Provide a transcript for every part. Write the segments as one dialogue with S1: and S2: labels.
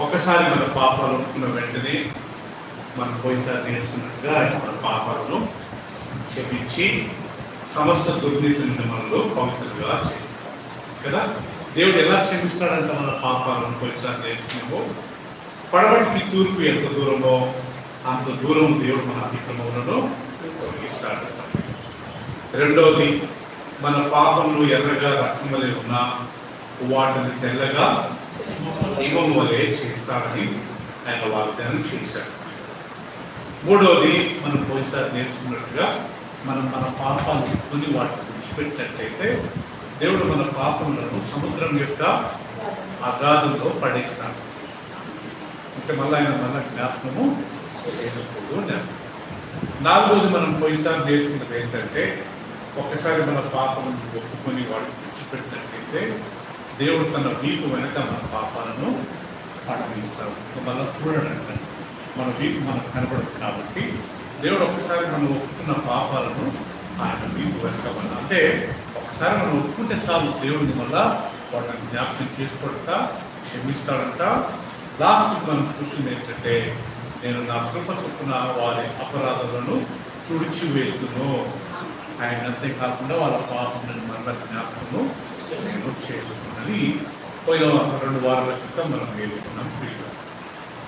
S1: ఒకసారి మన పాపాలు అనుకున్న వెంటనే మనం పోయినసారి నేర్చుకున్నట్టుగా మన పాపాలను క్షమించి సమస్త దుర్నీతి నుండి మనలో పవిత్రంగా చేస్తాం కదా. దేవుడు ఎలా క్షమిస్తాడంటే మన పాపాలను పోయినసారి నేర్చుకున్నామో పడవటికి తూర్పు ఎంత దూరమో అంత దూరం దేవుడు మన అతిక్రమములను తొలగిస్తాడు. రెండవది, మన పాపములు ఎర్రగా రక్తం వలె ఉన్నా వాటిని తెల్లగా హిమం వలె చేస్తాడని ఆయన వాగ్దానం చేశాడు. మూడవది, మనం పోయినసారి నేర్చుకున్నట్టుగా మనం మన పాపాలను కొన్ని వాటిని విడిచిపెట్టినట్లయితే దేవుడు మన పాపములను సముద్రం యొక్క అగాధంలో పడేస్తాడు. అంటే మళ్ళీ ఆయన మన జ్ఞాపకము చేసుకోదు. నాలుగవది, మనం పోయినసారి నేర్చుకున్నది ఏంటంటే ఒక్కసారి మన పాపలను ఒప్పుకొని వాటిని విడిచిపెట్టినట్లయితే దేవుడు తన వీపు వెనక మన పాపాలను పడమిస్తాడు. మళ్ళీ చూడడంటే మన వీపు మనకు కనబడదు కాబట్టి దేవుడు ఒక్కసారి మనం ఒప్పుకున్న పాపాలను ఆయన వీపు వెనక అంటే ఒకసారి మనం ఒప్పుకుంటే చాలు దేవుడిని మళ్ళా వాటిని జ్ఞాపకం చేసుకోవడంట, క్షమిస్తాడంట. లాస్ట్ మనం చూసింది ఏంటంటే నేను నా కృప చొప్పున వారి అపరాధాలను తుడిచి వెళ్తును. ఆయన అంతేకాకుండా వాళ్ళ పాపం మరల జ్ఞాపకము నేను చేసుకున్నది పోయిన 2 వారాల క్రితం మనం నేర్చుకున్నాం.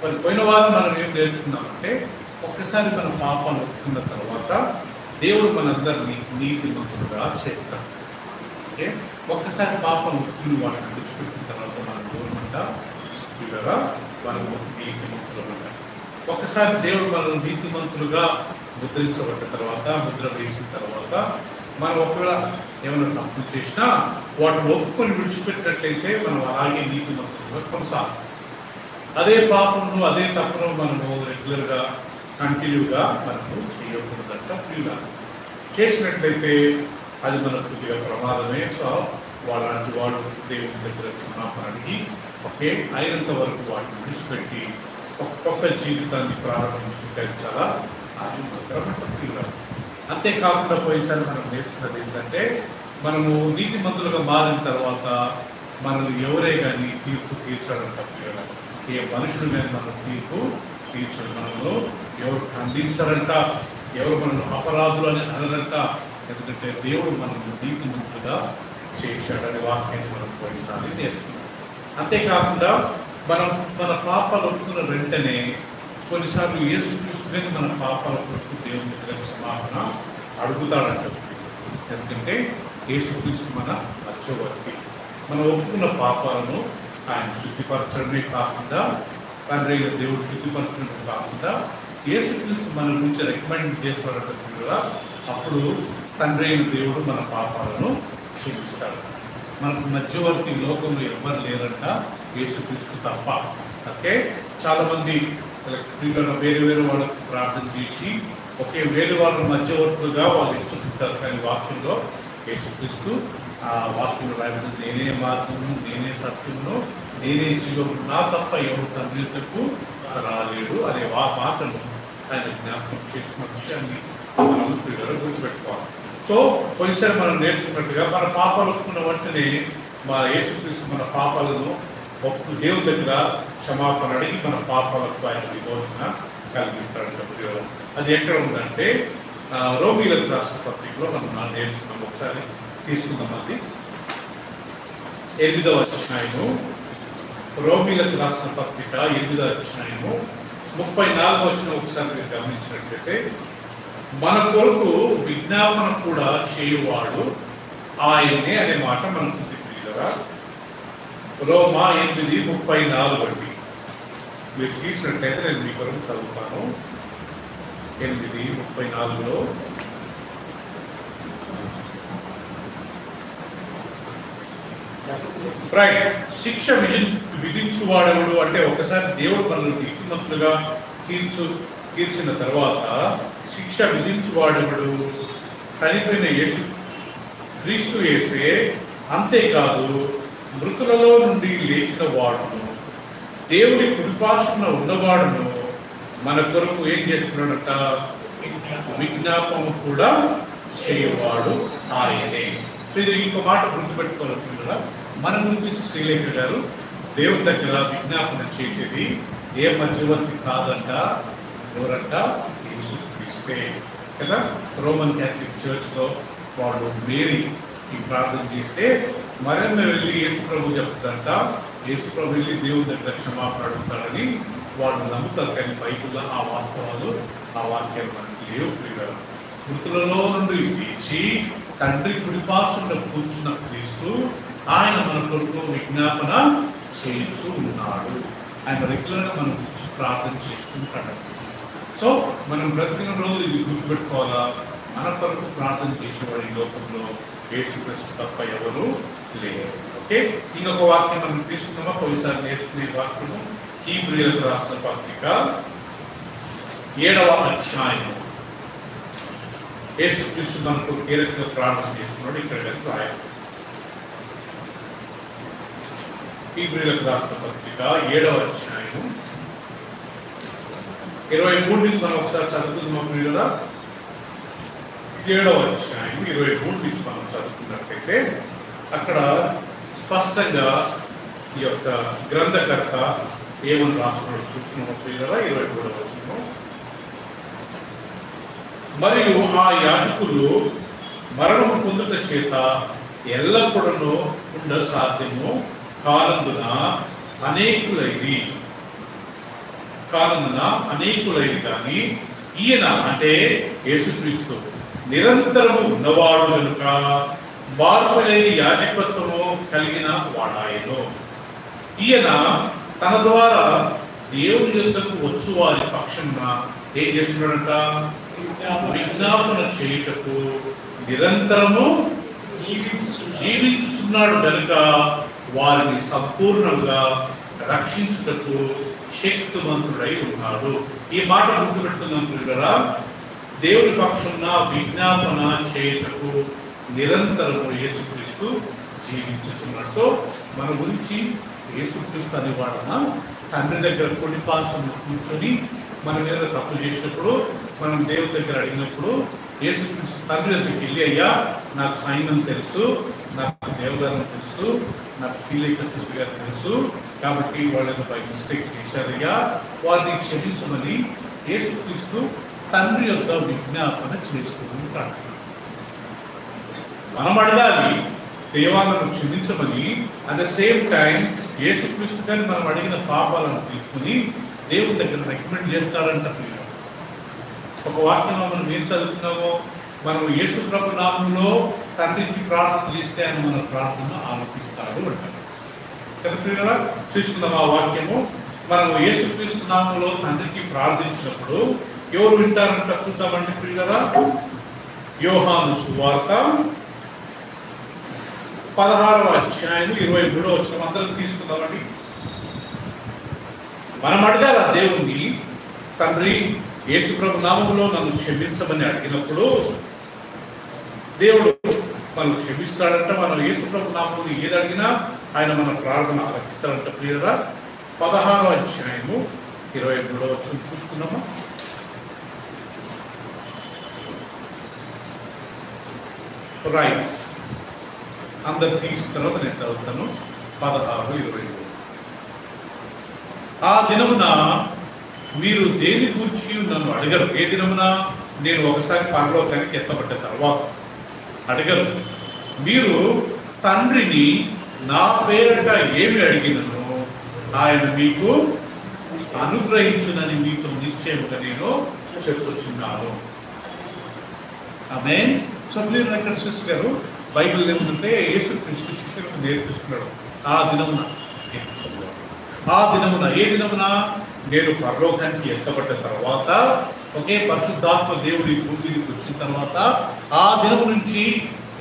S1: మరి పోయిన వారం మనం ఏం నేర్చుకున్నామంటే ఒక్కసారి మన పాపాలు ఒప్పుకున్న తర్వాత దేవుడు మనందరినీ నీతిమంతులుగా చేస్తాడు. ఓకే, ఒక్కసారి పాపం ఒప్పుకుని వాటిని విడిచిపెట్టిన తర్వాత మనం దూరమంటా ఇలాగా మనము నీతిమంతులు ఉంటాయి. ఒక్కసారి దేవుడు మనల్ని నీతిమంతులుగా ముద్రించబడ్డ తర్వాత, ముద్ర వేసిన తర్వాత మనం ఒకవేళ ఏమైనా తప్పులు చేసినా వాటిని ఒప్పుకొని విడిచిపెట్టినట్లయితే మనం అలాగే నీతిమంతులుగా కొనసాగుతాం. అదే పాపమును అదే తప్పును మనము రెగ్యులర్గా కంటిన్యూగా మనము చేయకూడదంట. ఫ్రీగా చేసినట్లయితే అది మనకు కొద్దిగా ప్రమాదమే. సో వాళ్ళంటి వాళ్ళు దేవుని దగ్గర క్షమాపణ అడిగి ఓకే అయినంత వరకు వాటిని విడిచిపెట్టి ఒక్కొక్క జీవితాన్ని ప్రారంభించుకుంటే చాలా ఆశీర్వాదకరమైన. అంతేకాకుండా పోయినసారి మనం నేర్చుకున్నది ఏంటంటే మనము నీతిమంతులుగా మారిన తర్వాత మనల్ని ఎవరే కానీ తీర్పు తీర్చడం తప్ప ఏ మనుషులు కానీ మనం తీర్పు తీర్చడం మనలో ఎవరు ఖండించరంట, ఎవరు మనల్ని అపరాధులు అని అనరంట. ఎందుకంటే దేవుడు మనల్ని నీతిమంతులుగా చేశాడనే వాక్యాన్ని మనం పోయినసారి నేర్చుకున్నాం. అంతేకాకుండా మనం మన పాపాలు ఒప్పుకున్న వెంటనే కొన్నిసార్లు యేసుక్రీస్తునే మన పాపాల కొరకు దేవుని దగ్గర క్షమాపణ అడుగుతాడంట. ఎందుకంటే యేసుక్రీస్తు మన మధ్యవర్తి. మనం ఒప్పుకున్న పాపాలను ఆయన శుద్ధిపరచడమే కాకుండా తండ్రి అయిన దేవుడు శుద్ధిపరచడమే కాకుండా యేసుక్రీస్తు మన గురించి రికమెండ్ చేస్తాడంటే కూడా అప్పుడు తండ్రి అయిన దేవుడు మన పాపాలను క్షమిస్తాడు. మనకు మధ్యవర్తి లోకంలో ఎవరు లేరంట, యేసుక్రీస్తు తప్ప. ఓకే, చాలామంది వేరే వేరే వాళ్ళకు ప్రార్థన చేసి ఒకే వేరే వాళ్ళ మధ్యవర్తులుగా వాళ్ళు ఎంచుకుంటారు. కానీ వాక్యంలో యేసుక్రీస్తు ఆ వాక్యంలో రాయబడింది నేనే మార్గము, నేనే సత్యమును, నేనే జీవము, నా తప్ప ఎవరు తండ్రి వద్దకు రాలేడు అనే మాటను ఆయన జ్ఞాపకం చేసుకున్న విషయాన్ని మనం గుర్తుపెట్టుకోవాలి. సో పోయినసారి మనం నేర్చుకున్నట్టుగా మన పాపాలు ఒప్పుకున్న వెంటనే మా యేసుక్రీస్తు మన పాపాలను ఒప్పు దేవుని దగ్గర క్షమాపణ అడిగి మన పాపాలకు ఆయన విమోచన కలిగిస్తాడు. అది ఎక్కడ ఉందంటే రోమీయులకు రాసిన పత్రికలో మనం నేర్చుకున్నాం. ఒకసారి తీసుకుందాం. అది 8వ అధ్యాయము, రోమీయులకు రాసిన పత్రిక 8వ అధ్యాయము 34వ వచనం ఒకసారి గమనించినట్లయితే మన కొరకు విజ్ఞాపన కూడా చేయువాడు ఆయనే అనే మాట మనకు తెలియదు కదా. రోమా 8:34 అండి. మీరు తీసినట్లయితే నేను మీ కొరకు చదువుతాను. 8:34లో శిక్ష విధించువాడెవడు అంటే ఒకసారి దేవుడు మనల్ని నీతిమంతులుగా తీర్చిన తర్వాత శిక్ష విధించువాడెవడు చనిపోయిన క్రీస్తు యేసే. అంతేకాదు మృతులలో నుండి లేచిన వాడును దేవుని కుడిపార్శ్వన ఉన్నవాడును మన కొరకు ఏం చేస్తున్నాడట, విజ్ఞాపము కూడా చేయవాడు ఆయనే. సో ఇది ఇంకో మాట గుర్తుపెట్టుకోవాలనుకుంటున్నా. మన గురించి శ్రీలేఖ గారు దేవుని దగ్గర విజ్ఞాపన చేసేది ఏ మధ్యవర్తి కాదంట, ఎవరంట? యేసుక్రీస్తే కదా. రోమన్ క్యాథలిక్ చర్చ్లో వాళ్ళు మేరీకి ప్రార్థన చేస్తే మరమ్మ వెళ్ళి యేసుప్రభు చెప్తారంట, యేసుప్రభు వెళ్ళి దేవుని దగ్గర క్షమాపణ అడుగుతాడని వాళ్ళు నమ్ముతారు. కానీ బైబిల్లో ఆ వాస్తవాలు, ఆ వాక్యాలు మనకి లేవు. ప్రియులారా, మృతులలో నుండి లేచి తండ్రి కుడిపార్శ్వన కూర్చున్న క్రీస్తు ఆయన మన కొరకు విజ్ఞాపన చేస్తూ ఉన్నాడు. ఆయన రెగ్యులర్గా మనం ప్రార్థన చేస్తుంటాడు. సో మనం బ్రతికిన రోజు ఇది గుర్తుపెట్టుకోవాలా, మన కొరకు ప్రార్థన చేసేవాడు ఈ లోకంలో యేసుక్రీస్తు తప్ప ఎవరు లేరు. ఓకే, ఇంకొక వాక్యం మనం తీసుకుందామా? పోయినసారి నేర్చుకునే వాక్యము హీబ్రీయులకు రాసిన పత్రిక 7వ అధ్యాయం. యేసుక్రీస్తు మనకు కీలకంగా ప్రార్థన చేస్తున్నాడు. ఇక్కడ రాయాలి. హీబ్రీయులకు రాసిన పత్రిక 7వ అధ్యాయం 23 నుంచి మనం ఒకసారి చదువుకుందాం. ప్రియులారా, 7వ అధ్యాయం 23 నుంచి మనం చదువుకున్నట్లయితే అక్కడ స్పష్టంగా ఈ యొక్క గ్రంథకర్త ఏమని రాస్తున్నాడు చూస్తున్నాము. ప్రియులారా, 23వ వచనము, మరియు ఆ యాజకులు మరణము పొందుట చేత ఎల్లప్పుడూ ఉండ సాధ్యము కాలందున అనేకులైది కానీ ఈయన అంటే యేసుక్రీస్తు నిరంతరము ఉన్నవాడు కనుక మార్పు లేని యాజకత్వము కలిగిన వాడాయను. ఈయన తన ద్వారా దేవుని యొద్దకు వచ్చు వారి పక్షంగా ఏం చేస్తున్నాడంట? విజ్ఞాపన చేయుటకు నిరంతరము జీవించుచున్నాడు కనుక వారిని సంపూర్ణంగా రక్షించుటకు శక్తివంతుడై ఉన్నాడు. ఈ మాట గుర్తుపెట్టుకుందాం ప్రియులారా. దేవుని పక్షంన విజ్ఞాపన చేయుటకు నిరంతరము యేసుక్రీస్తు జీవించుచున్నాడు. సో మన గురించి యేసుక్రీస్తు అనేవాడన తండ్రి దగ్గర కుడిపార్శ్వన కూర్చొని మన మీద తప్పు చేసినప్పుడు మనం దేవుని దగ్గర అడిగినప్పుడు యేసుక్రీస్తు తండ్రి దగ్గరికి వెళ్ళి, అయ్యా నాకు సైన్యం తెలుసు, నాకు దేవగారం తెలుసు, నాకు ఫీలేఖ సిస్టర్ గారు తెలుసు, కాబట్టి వాళ్ళు బై మిస్టేక్ చేశారయ్యా, వారిని క్షమించమని యేసుక్రీస్తు తండ్రి యొక్క విజ్ఞాపన చేస్తూ ఉంటాడు. మనం అడగాలి దేవాలను క్షమించమని. అట్ ద సేమ్ టైం యేసుక్రీస్తు కానీ మనం అడిగిన పాపాలను తీసుకుని దేవుని దగ్గర రికమెండ్ చేస్తాడంట. ఒక వాక్యంలో మనం ఏం చదువుతున్నామో, మనం యేసు ప్రభు నామంలో తండ్రికి ప్రార్థన చేస్తే ఆయన మన ప్రార్థన ఆలపిస్తాడు అంటారు కదా ప్రియులారా. చూసుకుందాం ఆ వాక్యము. మనం యేసుక్రీస్తు నామంలో తండ్రికి ప్రార్థించినప్పుడు ఎవరు వింటారంట చూద్దామండి ప్రియులారా. యోహాను సువార్త 16వ అధ్యాయం 23వ వచనం అందరం తీసుకుందామండి. మనం అడగాల దేవుణ్ణి, తండ్రి యేసు ప్రభు నామములో నన్ను క్షమించమని అడిగినప్పుడు దేవుడు మనం క్షమిస్తాడంట. మనం యేసు ప్రభు నామములో ఏది అడిగినా ఆయన మన ప్రార్థన ఆలకిస్తాడంట. ప్రియులారా, 16వ అధ్యాయము 23వ వచనం చూసుకున్నామా. రైట్, అందరు తీసిన తర్వాత నేను చదువుతాను. 16:23. ఆ దినమున మీరు దేని గురించి నన్ను అడగరు. ఏ దినమున? నేను ఒకసారి పరలోకానికి ఎత్తబడ్డ తర్వాత అడగరు. మీరు తండ్రిని నా పేరిట ఏమి అడిగినను ఆయన మీకు అనుగ్రహించునని మీతో నిశ్చయముగా నేను చెప్పుచున్నాను. ఆమేన్. సో మీరు ఇక్కడ సిస్టర్ గారు బైబిల్ ఏముందంటే యేసుక్రీస్తు శిష్యులకు నేర్పిస్తున్నాడు. ఆ దినమున ఏ దినమున? నేను పరలోకానికి ఎత్తబడ్డ తర్వాత, ఒకే పరిశుద్ధాత్మ దేవుడి భూమికి వచ్చిన తర్వాత, ఆ దినము నుంచి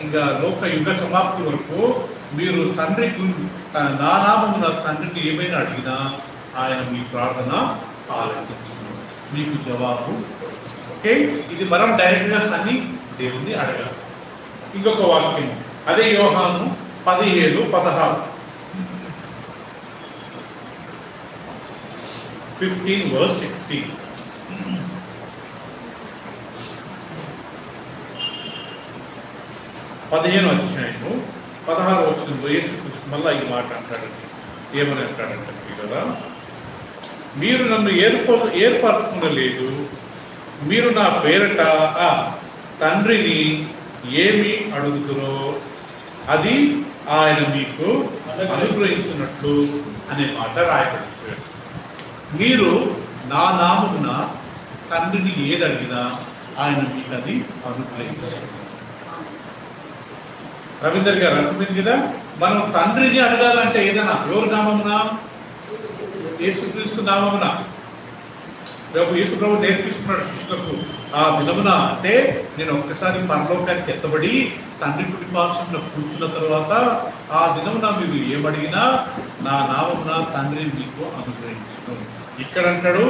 S1: ఇంకా లోక యుగ సమాప్తి వరకు మీరు తండ్రికి నా నామమున తండ్రిని ఏమైనా అడిగినా ఆయన మీ ప్రార్థన ఆలకించున్నాడు, మీకు జవాబు. ఓకే, ఇది మనం డైరెక్ట్గా సన్ని దేవుణ్ణి అడగాలి. ఇంకొక వాక్యం అదే యోహాను 17:16. 15:16. 15వ అధ్యాయము 16వ వచనంలో యేసుక్రీస్తు మళ్ళా ఈ మాట అంటాడండి. ఏమని అంటాడంటే కదా, మీరు నన్ను ఏర్పరచుకునలేదు, మీరు నా పేరట తండ్రిని ఏమి అడుగుతురో అది ఆయన మీకు అనుగ్రహించినట్లు అనే మాట రాయబడింది. మీరు నా నామమున తండ్రిని ఏది అడిగినా ఆయన మీకు అది అనుగ్రహించున్నారు. రవీందర్ గారు అర్థమైంది కదా, మనం తండ్రిని అడగాలంటే ఏదైనా ఎవరి నామమున? యేసుక్రీస్తు నామమున. యేసు ప్రభు నేర్పిస్తున్నాడు శిష్యులకు, ఆ దినమున అంటే నేను ఒక్కసారి పరలోకానికి ఎత్తబడి తండ్రి కుటుంబాంశంలో కూర్చున్న తర్వాత ఆ దినమున మీరు ఏమడిగినా నా నామమున తండ్రిని మీకు అనుగ్రహించును. ఇక్కడ అంటాడు,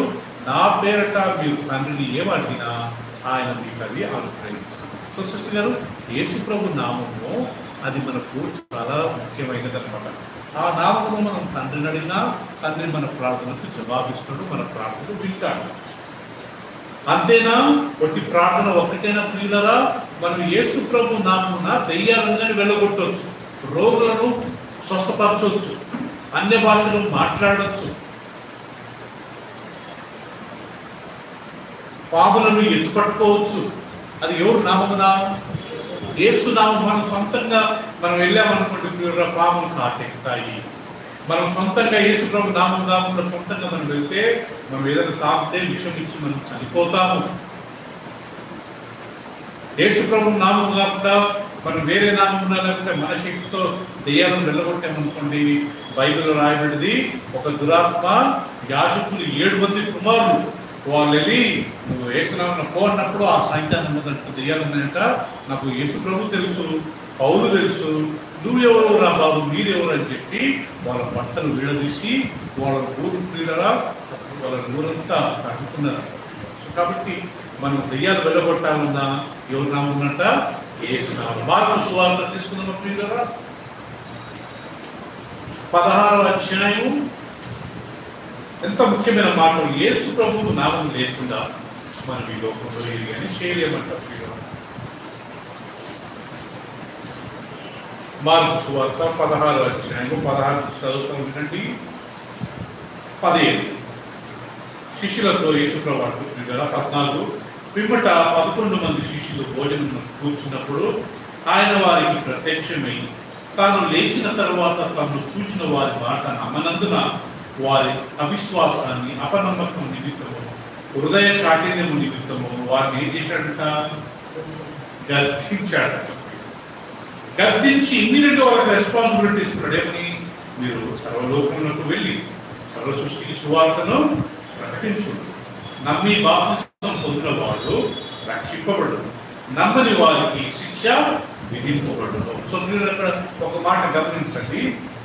S1: నా పేరట మీరు తండ్రిని ఏమడిగినా ఆయన మీకు అది అనుగ్రహించును. సో సిస్టర్ గారు, యేసు ప్రభు నామము అది మనకు చాలా ముఖ్యమైనది అనమాట. ఆ నామమును మనం తండ్రిని అడిగినా తండ్రి మన ప్రార్థనకు జవాబిస్తాడు, మన ప్రార్థనకు వింటాడు. అంతేనా? ఒట్టి ప్రార్థన ఒక్కటైనా ప్రియులరా, మనం యేసు ప్రభు నామమున దెయ్యాలను వెళ్ళగొట్టవచ్చు, రోగులను స్వస్థపరచవచ్చు, అన్య భాషలు మాట్లాడవచ్చు, పాములను ఎత్తుపట్టుకోవచ్చు. అది ఎవరు నామమున? యేసు నామం. మనం సొంతంగా మనం వెళ్ళామనుకోండి ప్రియులరా, పాములు కాటేస్తాయి. మనం సొంతంగా యేసు ప్రభు నామం కాకుండా సొంతంగా మనం వెళ్తే మనం ఏదైనా తాకితే విషం ఇచ్చి మనం చనిపోతాము. యేసు ప్రభు నామం కాకుండా మనం వేరే నామం లేకపోతే మన శక్తితో దెయ్యాలను వెళ్ళగొట్టామనుకోండి, బైబిల్లో రాయబడింది, ఒక దురాత్మ యాజకులు 7 మంది కుమారులు వాళ్ళు వెళ్ళి నువ్వు యేసునామమున పో అన్నప్పుడు ఆ సైతాన్ని అన్నదంటే దెయ్యాలు ఉన్నాయంట, నాకు యేసు ప్రభు తెలుసు, పౌలు తెలుసు, నువ్వెవరు రా బాబు, మీరెవరు అని చెప్పి వాళ్ళ బట్టలు విడదీసి వాళ్ళ వాళ్ళ ఊరంతా తగ్గుతున్నారు. సో కాబట్టి మనం దెయ్యాలు వెళ్ళగొట్టాలన్నా ఎవరు నామన్నట? యేసు నామం. మార్కు సువార్త తీసుకున్నాం ప్రియులరా, 16వ అధ్యాయం. ఎంత ముఖ్యమైన మాటలు. యేసు ప్రభువు నామం లేకుండా మనం ఈ లోకంలో ఏది కానీ చేయలేమంటారు. మార్కు సువార్త 16వ అధ్యాయం 16 చదువుతాం వినండి. 17 శిష్యులతో యేసు ప్రభు అంటుంది కదా, 14 పిమ్మట 11 మంది శిష్యులు భోజనం కూర్చున్నప్పుడు ఆయన వారికి ప్రత్యక్షమై తాను లేచిన తరువాత తను చూచిన వారి మాట నమ్మనందున వారి అవిశ్వాసాన్ని, అపనమ్మకం నిమిత్తము, హృదయ కాఠిన్యము నిమిత్తము వారిని ఏం చేశాడంట? గద్దించాడట. గద్దించి ఇమ్మీడియట్గా వాళ్ళకి రెస్పాన్సిబిలిటీ ఇస్తున్నాడు. ఏమని? మీరు సర్వలోకములకు వెళ్ళి సర్వ సృష్టికి సువార్తను ప్రకటించుడు, నమ్మి బాప్తిస్మం పొందిన వాళ్ళు రక్షింపబడు, నమ్మని వారికి శిక్ష విధింపబడును. సో మీరు అక్కడ ఒక మాట గమనించండి,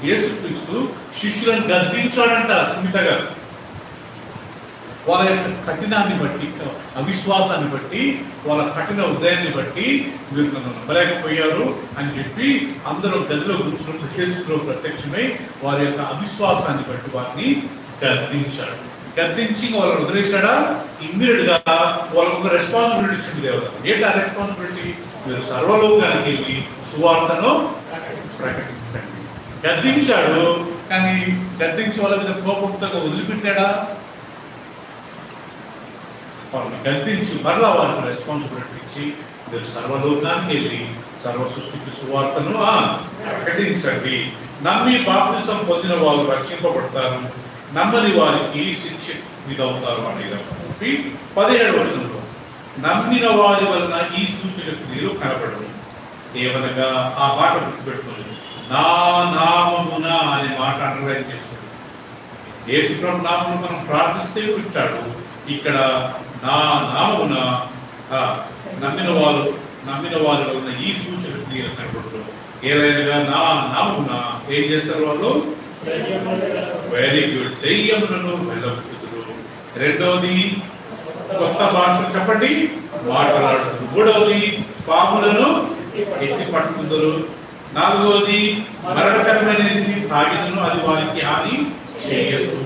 S1: యేసుక్రీస్తు శిష్యులను గద్దించాడంట. సుమిత గారు వాళ్ళ యొక్క కఠినాన్ని బట్టి, అవిశ్వాసాన్ని బట్టి, వాళ్ళ కఠిన హృదయాన్ని బట్టి మీరు నన్ను నమ్మలేకపోయారు అని చెప్పి అందరూ గదిలో కూర్చున్నప్పుడు యేసులో ప్రత్యక్షమై వారి యొక్క అవిశ్వాసాన్ని బట్టి వారిని గద్దించాడు. గద్దించి వాళ్ళని వదిలేశాడా? ఇమ్మీడియట్ గా వాళ్ళకు రెస్పాన్సిబిలిటీ ఇచ్చింది దేవత. ఏంటి ఆ రెస్పాన్సిబిలిటీ? మీరు సర్వలోకానికి వెళ్ళి సువార్తను ప్రకటించండి. గద్దించాడు, కానీ గద్దించి వాళ్ళ మీద కోపంతో వదిలిపెట్టాడా? వాళ్ళని గద్దించి మరలా వారికి రెస్పాన్సిబిలిటీ ఇచ్చి మీరు సర్వలోకానికి వెళ్ళి సర్వ సృష్టికి సువార్తను ప్రకటించండి, నమ్మి బాప్తిసం పొందిన వారు రక్షింపబడతారు, నమ్మని వారికి శిక్ష ఇదవుతారు అని చెప్పి 17వ వచనంలో నమ్మిన వారి వలన ఈ సూచన క్రియలు కనబడవు. ఏమనగా ఆ మాట గుర్తుపెట్టుకోండి, నా నామమున అనే మాట అండర్లైన్ చేసుకోండి. యేసు ప్రభు నామమున మనం ప్రార్థిస్తే వింటాడు. ఇక్కడ నా నామమున నమ్మిన వారి వలన ఈ సూచన క్రియలు కనబడవు. ఏదైనా నా నామమున ఏం చేస్తారు వాళ్ళు? వెరీ గుడ్, దెయ్యములను వెళ్ళగొట్టుదురు. రెండవది కొత్త భాష చెప్పండి మాట్లాడుతున్నారు. మూడవది పాములను ఎత్తి పట్టుకుందరు. నాలుగవది మరణకరమైనది తాగినను అది వారికి హాని చేయదు.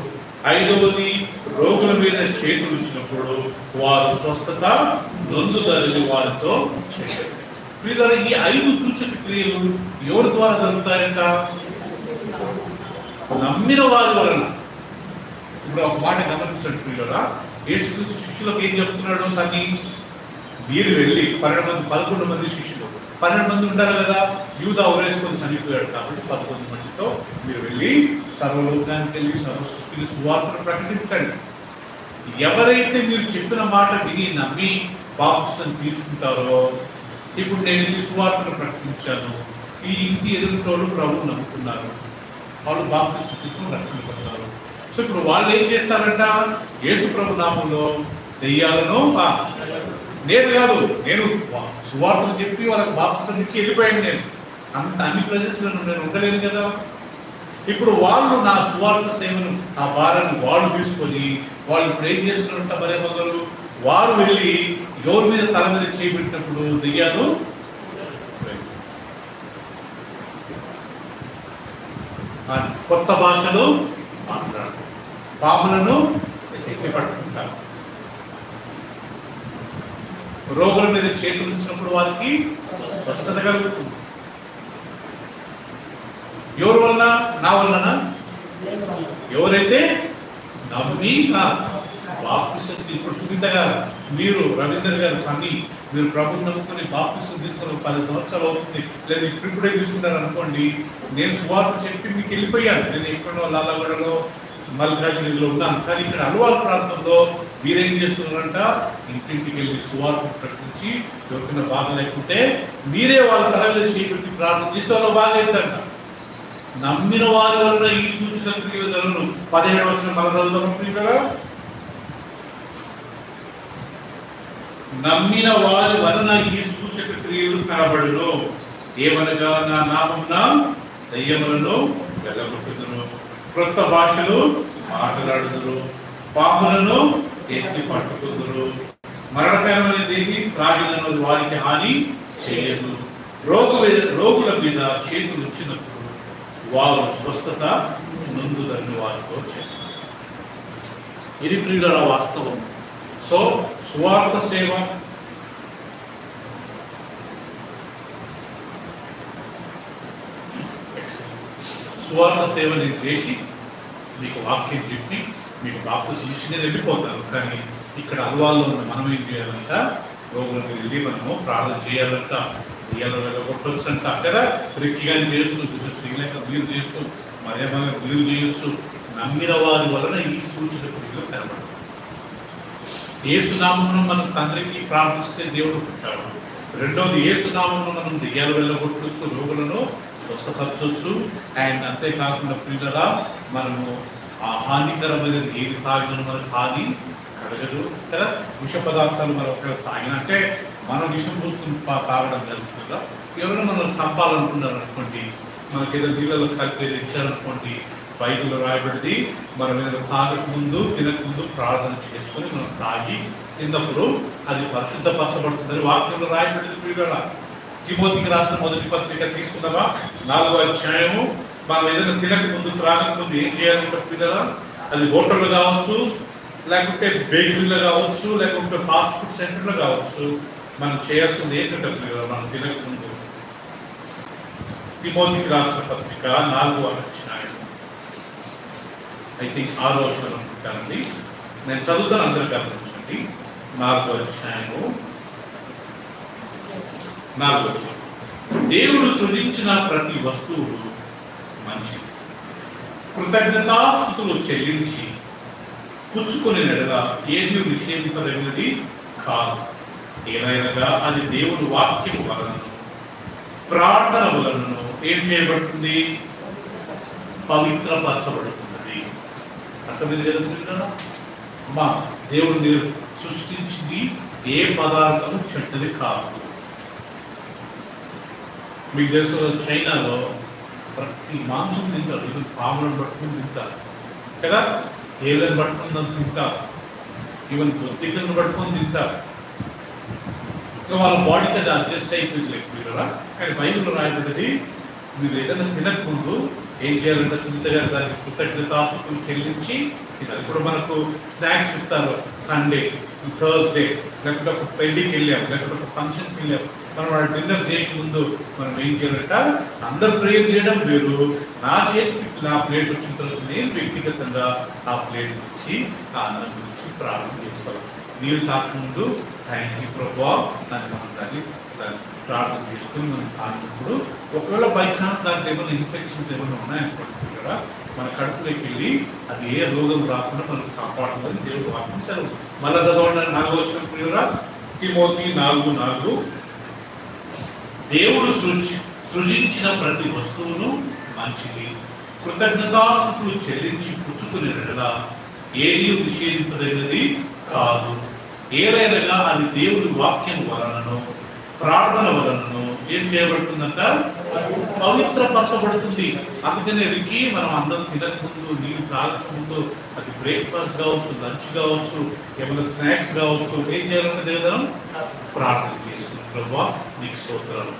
S1: ఐదవది రోగుల మీద చేతులు ఉంచినప్పుడు వారు స్వస్థత నొందుదరని వారితో చేయదు. ప్రియులారా, ఈ 5 సూచక క్రియలు ఎవరి ద్వారా జరుగుతాయంట? నమ్మిన వారి వలన. ఇప్పుడు ఒక మాట గమనించండి ప్రియులారా, యేసుక్రీస్తు శిష్యులకు ఏం చెప్తున్నాడు? సన్ని మీరు వెళ్ళి 11 మంది శిష్యులు, 12 మంది ఉండాలి కదా, యూదా ఊరేసుకొని చనిపోయాడు కాబట్టి 11 మందితో మీరు వెళ్ళి సర్వలోకానికి వెళ్ళి సర్వ సృష్టికి సువార్తను ప్రకటించండి. ఎవరైతే మీరు చెప్పిన మాట విని నమ్మి బాప్తిసం తీసుకుంటారో, ఇప్పుడు నేను ఈ సువార్తను ప్రకటించాను, ఈ ఇంటి ఎదురుటోళ్ళు ప్రభువు నమ్ముకున్నారు, వాళ్ళు బాప్తిసం తీసుకుని రక్షణ పొందుతారు. సో ఇప్పుడు వాళ్ళు ఏం చేస్తారంట? యేసు ప్రభు నామంలో దెయ్యాలను, నేను కాదు, నేను సువార్తను చెప్పి వాళ్ళకి బాప్తిసం ఇచ్చి వెళ్ళిపోయాను. నేను అన్ని ప్రదేశాల్లో నేను ఉండలేను కదా. ఇప్పుడు వాళ్ళు నా సువార్త సేవను, ఆ భారాన్ని వాళ్ళు తీసుకొని వాళ్ళు ఇప్పుడు ఏం చేస్తున్నారంట? మరే మొదలు వారు వెళ్ళి ఎవరి మీద తల మీద చేయబెట్టినప్పుడు దెయ్యాలు కొత్త భాషలు మాట్లాడతారు, పాములను ఎత్తి పట్టుకుంటారు, రోగుల మీద చేతులు ఉంచినప్పుడు వారికి స్వస్థత కలుగుతుంది. ఎవరి వలన? నా వలన. ఎవరైతే నమ్మి బాప్తిసం. ఇప్పుడు సునీత గారు, మీరు రవీంద్ర గారు, అన్ని మీరు ప్రభుత్వం నమ్ముకుని బాప్తిసం తీసుకుని 10 సంవత్సరాలు అవుతుంది, లేదా ఇప్పుడే తీసుకుంటారు అనుకోండి. నేను సువార్త చెప్పి మీకు వెళ్ళిపోయాను. నేను ఎక్కడో లాలగూడలో మల్కాజ్గిరిలో ఉన్నాను, కానీ ఇక్కడ అల్వాల్ ప్రాంతంలో మీరేం చేస్తున్నారంట? ఇంటింటికి వెళ్ళి సువార్త ప్రకటించి ఎవరికైనా బాగా లేకుంటే మీరే వాళ్ళ తల మీద చేపెట్టి ప్రార్థన చేస్తే వాళ్ళు బాగా అవుతారంట. నమ్మిన వారి వలన ఈ సూచక క్రియలు జరుగును. 17వ వచనం మన చదువుతాం కదా. నమ్మిన వారి వలన ఈ సూచక క్రియలు కనబడును. ఏమనగా నా నామమున దయ్యములను వెళ్ళగొట్టుదురు, క్రొత్త భాషలు మాట్లాడుదురు, పాములను ఎత్తి పట్టుకుందురు, మరణకరమైనది ఏది త్రాగినది వారికి హాని చేయదు, రోగుల మీద చేతులు ఇచ్చినప్పుడు వారు స్వస్థత నొందుదని వారితో చెప్పారు. ఇది ప్రియుల వాస్తవం. సో సువార్త సేవ, సువార్త సేవ నేను చేసి మీకు వాక్యం చెప్పి మీకు బాప్తిసం ఇచ్చి నేను వెళ్ళిపోతాను. కానీ ఇక్కడ అల్వాల్లో ఉన్న మనం ఏం చేయాలంట? రోగులకు వెళ్ళి మనము ప్రార్థన చేయాలంట, దెయ్యాలు వెళ్ళగొట్టవచ్చు అంట కదా. రిక్కిగా చేయొచ్చు, శ్రీలేఖ మీరు చేయొచ్చు, మరేమన్నా మీరు చేయొచ్చు. నమ్మిన వారి వలన ఈ సూచన క్రియలు కనబడతాయి. యేసునామమున మనం తండ్రికి ప్రార్థిస్తే దేవుడు పుట్టాడు. రెండోది, యేసునామమున మనం దెయ్యాలు వెళ్ళగొట్టవచ్చు, రోగులను స్వస్థపరచవచ్చు. అండ్ అంతేకాకుండా ప్రియులరా, మనము ఆ హానికరమైనది ఏది తాగిన మనకు హాని కలగదు కదా. విష పదార్థాలు మనం ఒకవేళ తాగినంటే మనం విషం పూసుకుని తాగడం జరుగుతుంది కదా. ఎవరైనా మనం చంపాలనుకున్నారు అనుకోండి, మనకి ఏదో నీళ్ళలో కలిపి ఇచ్చారనుకోండి, బైబిల్లో రాయబడింది మనం ఏదైనా తాగక ముందు తినక ముందు ప్రార్థన చేసుకొని మనం తాగి తిన్నప్పుడు అది పరిశుద్ధపరచబడుతుందని వాక్యంలో రాయబడింది. ప్రియులారా, తిమోతికి రాసిన మొదటి పత్రిక తీసుకుందామా, 4వ అధ్యాయము. మనం ఏదైనా తినక ముందు త్రాగక ముందు ఏం చేయాలంటే ప్రియులారా, అది హోటల్లో కావచ్చు, లేకుంటే బేకరీలో కావచ్చు, లేకుంటే ఫాస్ట్ ఫుడ్ సెంటర్లో కావచ్చు, మనం చేయాల్సింది ఏంటంటే ప్రియులారా, మనం తినక ముందు తిమోతికి రాసిన పత్రిక 4వ అధ్యాయం, ఐ థింక్ 6వ వచనం అనుకుంటానండి. నేను చదువుతాను, అందరూ గమనించండి. 4వ అధ్యాయము 4వ వచనం. దేవుడు సృజించిన ప్రతి వస్తువు మంచిది, కృతజ్ఞతాస్తుతులు చెల్లించి పుచ్చుకునే నెడగా ఏది నిషేధింపదగినది కాదు. ఏదైనా అది దేవుని వాక్యం వలనను ప్రార్థన వలనను ఏం చేయబడుతుంది? పవిత్రపరచబడుతుంది. అర్థమైంది కదా? అమ్మా, దేవుడు మీరు సృష్టించింది ఏ పదార్థము చెడ్డది కాదు. మీకు తెలుసు, చైనాలో ప్రతి మాంసం తింటారు, ఇది పాములను పట్టుకుని తింటారు కదా, ఏళ్ళని పట్టుకుని తింటారు, ఈవెన్ బొద్దికలను పట్టుకొని తింటారు. ఇంకా వాళ్ళ బాడీకి అది అడ్జస్ట్ అయిపోయింది లేకపోయినా. కానీ బైబిల్లో రాయబడ్డది, మీరు ఏదైనా తినకముందు ఏం చేయాలంటే సునీత గారు దానికి కృతజ్ఞతాస్తుతులు చెల్లించి తినాలి. ఇప్పుడు మనకు స్నాక్స్ ఇస్తారు సండే, థర్స్డే, లేకపోతే ఒక పెళ్లికి వెళ్ళాము, లేకపోతే ఒక ఫంక్షన్కి వెళ్ళాము, మనం వాడు డిన్నర్ చేయకముందు మనం ఏం చేయాలంట, అందరు ప్రేయర్ చేయడం వేరు, నా చేతికి నా ప్లేట్ వచ్చిన తర్వాత నేను వ్యక్తిగతంగా ఆ ప్లేట్ గురించి ఆ అన్నం గురించి ప్రార్థన చేసుకోవాలి. నీరు తాకముందు థ్యాంక్ యూ ప్రభువా అని మనం దాన్ని ప్రార్థన చేసుకుని మనం తాగినప్పుడు ఒకవేళ బై ఛాన్స్ దాంట్లో ఏమైనా ఇన్ఫెక్షన్స్ ఏమైనా ఉన్నాయనుకోండి కదా, మన కడుపులోకి వెళ్ళి అది ఏ రోగం రాకుండా మనకు కాపాడుతుందని దేవుడు వాక్యం సెలవు. మళ్ళా చదవండి 4వ వచనం ప్రియురా, తిమోతి 4:4. దేవుడు సృజించిన ప్రతి వస్తువును మంచిది, కృతజ్ఞతాస్తుతులు చెల్లించి పుచ్చుకునే ఎడల ఏది నిషేధింపదగినది కాదు. ఏదైనా అది దేవుడి వాక్యం వలనను ప్రార్థన వలనను ఏం చేయబడుతుందంట, పవిత్రపరచబడుతుంది. అందుకనే రికి మనం అందరం తినకముందు, నీళ్ళు తాగకముందు, అది బ్రేక్ఫాస్ట్ కావచ్చు, లంచ్ కావచ్చు, ఏమైనా స్నాక్స్ కావచ్చు, ఏం చేయాలంటే దేవుదనం ప్రార్థన చేసుకుని ప్రభువా నీకు స్తోత్రాలు.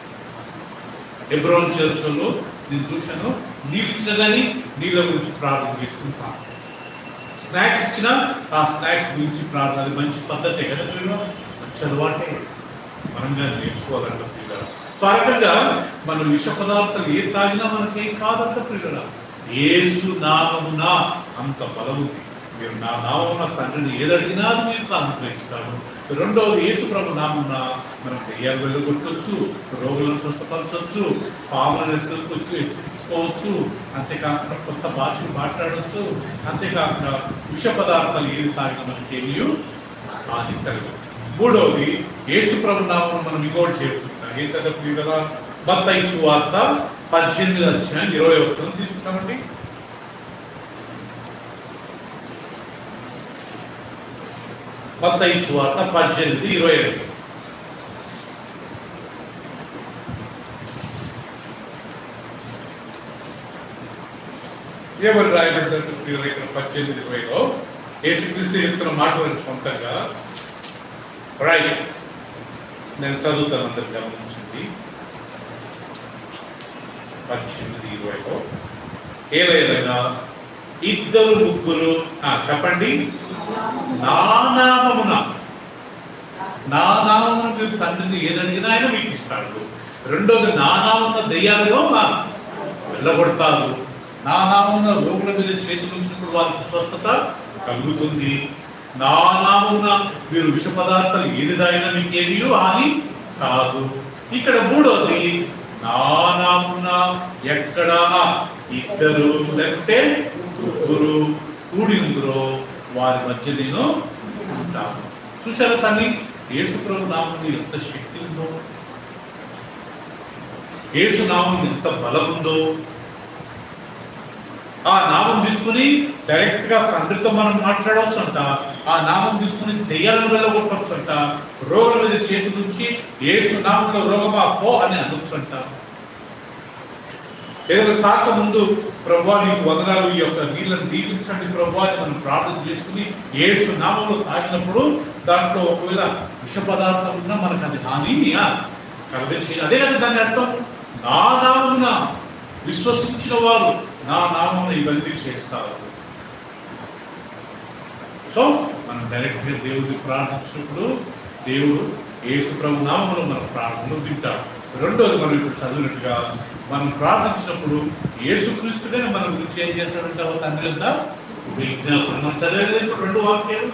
S1: హెబ్రోన్ చర్చిలో నేను చూశాను, నీళ్ళు ఇచ్చినా కానీ నీళ్ళ గురించి ప్రార్థన చేసుకుంటాను. స్నాక్స్ ఇచ్చినా ఆ స్నాక్స్ గురించి ప్రార్థన, అది మంచి పద్ధతే కదా, మంచి అలవాటే, మనం కానీ నేర్చుకోవాలంట ప్రియుల. సో ఆ రకంగా మనం విష పదార్థాలు ఏ తాగినా మనకేం కాదంట ప్రియుల. యేసు నామమున అంత బలము ఉంది. మీరు నా నామమున తండ్రిని ఏదడిగినా అది మీకు అనుగ్రహిస్తాడు. రెండవది యేసు ప్రభు నామమున మనం దెయ్యాలు వెళ్ళగొట్టవచ్చు, రోగులను స్వస్థపరచవచ్చు, పాములను ఎత్తుకోవచ్చు, అంతేకాకుండా కొత్త భాషలు మాట్లాడవచ్చు, అంతేకాకుండా విష పదార్థాలు ఏది తాగినా మనకేమీ హాని కలగదు. మూడవది యేసు ప్రభు నామమున మనం ఇంకోటి చేస్తున్నాం. ఏంటంటే ప్రియుల, మత్తయి సువార్త 18:20 తీసుకుంటామండి. మత్తయి సువార్త 18:20. ఏమని రాయబడ్డారు ఇక్కడ 18:20లో? యేసుక్రీస్తు చెప్తున్న మాటలను సొంతంగా రైట్ నేను చదువుతాను, అందరు గమనించండి. 18:20లో ఏదైనా ఇద్దరు ముగ్గురు చెప్పండి, నా నామమున మీరు తండ్రిని ఏదడిగినా ఆయన మీకు ఇస్తాడు. రెండోది నా నామమున దెయ్యాలలో వెళ్ళగొడతారు, నా నామమున రోగుల మీద చేతులు ఉంచినప్పుడు వారికి స్వస్థత కలుగుతుంది, నా నామమున మీరు విష పదార్థాలు ఏది తాగినా మీకేమీ హాని కాదు. ఇక్కడ మూడోది, నా నామమున ఎక్కడ ఇద్దరు లేకపోతే ముగ్గురు కూడి ఉందరో వారి మధ్య నేను ఉంటాను. చూసారా సార్, యేసు ప్రభు నామం ఎంత శక్తి ఉందో, యేసు నామం ఎంత బలం ఉందో. ఆ నామం తీసుకుని డైరెక్ట్ గా తండ్రితో మనం మాట్లాడవచ్చు అంట, ఆ నామం తీసుకుని దెయ్యాలను వెళ్ళగొట్టవచ్చు అంట, రోగుల మీద చేతి నుంచి యేసు నామంలో రోగమా పో అని అనొచ్చు అంట. ఏదైనా తాక ముందు ప్రభువా నీకు వందనాలు, ఈ యొక్క నీళ్ళని దీవించండి ప్రభువా అని మనం ప్రార్థన చేసుకుని యేసు నామంలో తాగినప్పుడు దాంట్లో ఒకవేళ విష పదార్థం ఉన్నా మనకు అది హాని కలిగించేది. అదే కదా దాని అర్థం. నా నామమున విశ్వసించిన వారు నా నామమున ఇవన్నీ చేస్తారు. సో మనం డైరెక్ట్ గా దేవుడిని ప్రార్థించినప్పుడు దేవుడు యేసు ప్రభు నామములో మన ప్రార్థనలు వింటాడు. రెండోది మనం ఇప్పుడు చదివినట్టుగా మనం ప్రార్థించినప్పుడు యేసుక్రీస్తుగానే మన గురించి ఏం చేస్తాడంటే తండ్రి అంతా విజ్ఞాపన. మనం చదివేది ఇప్పుడు 2 వాక్యాలు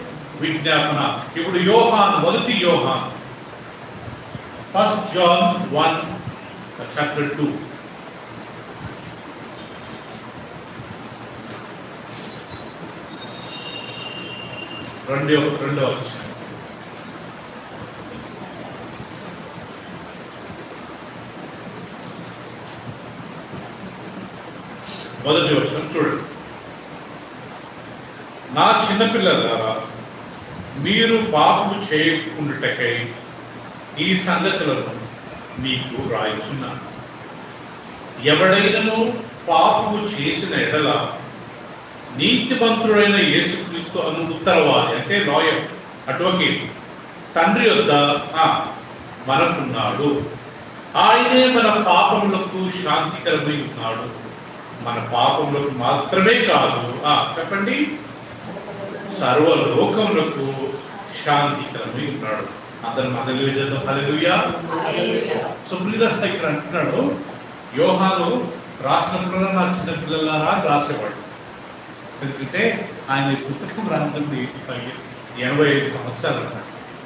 S1: విజ్ఞాపన. ఇప్పుడు యోహాను, మొదటి యోహాను 1 John 1:2. రెండవ వచనం. మొదటి వచనం చూడండి. నా చిన్నపిల్లలారా, మీరు పాపము చేయకుండాటకై ఈ సంగతులను మీకు రాయిచున్నాను. ఎవడైనను పాపము చేసిన ఎడల నీతిమంతుడైన యేసుక్రీస్తు అను ఉత్తరవాది, అంటే లాయర్, అడ్వకేట్, తండ్రి వద్ద మనకున్నాడు. ఆయనే మన పాపములకు శాంతికరమై ఉన్నాడు. మన పాపములకు మాత్రమే కాదు, చెప్పండి, సర్వలోకములకు శాంతికరమై ఉన్నాడు. అందరం హల్లెలూయా చేద్దాం. హల్లెలూయా. సో ప్రియులారా, ఇక్కడ అంటున్నాడు యోహాను రాసినప్పుడు నా చిన్న పిల్లలారా రాసేవాడు. ఎందుకంటే ఆయన ఈ పుస్తకం రాసింది 85 సంవత్సరాలు అన్నమాట.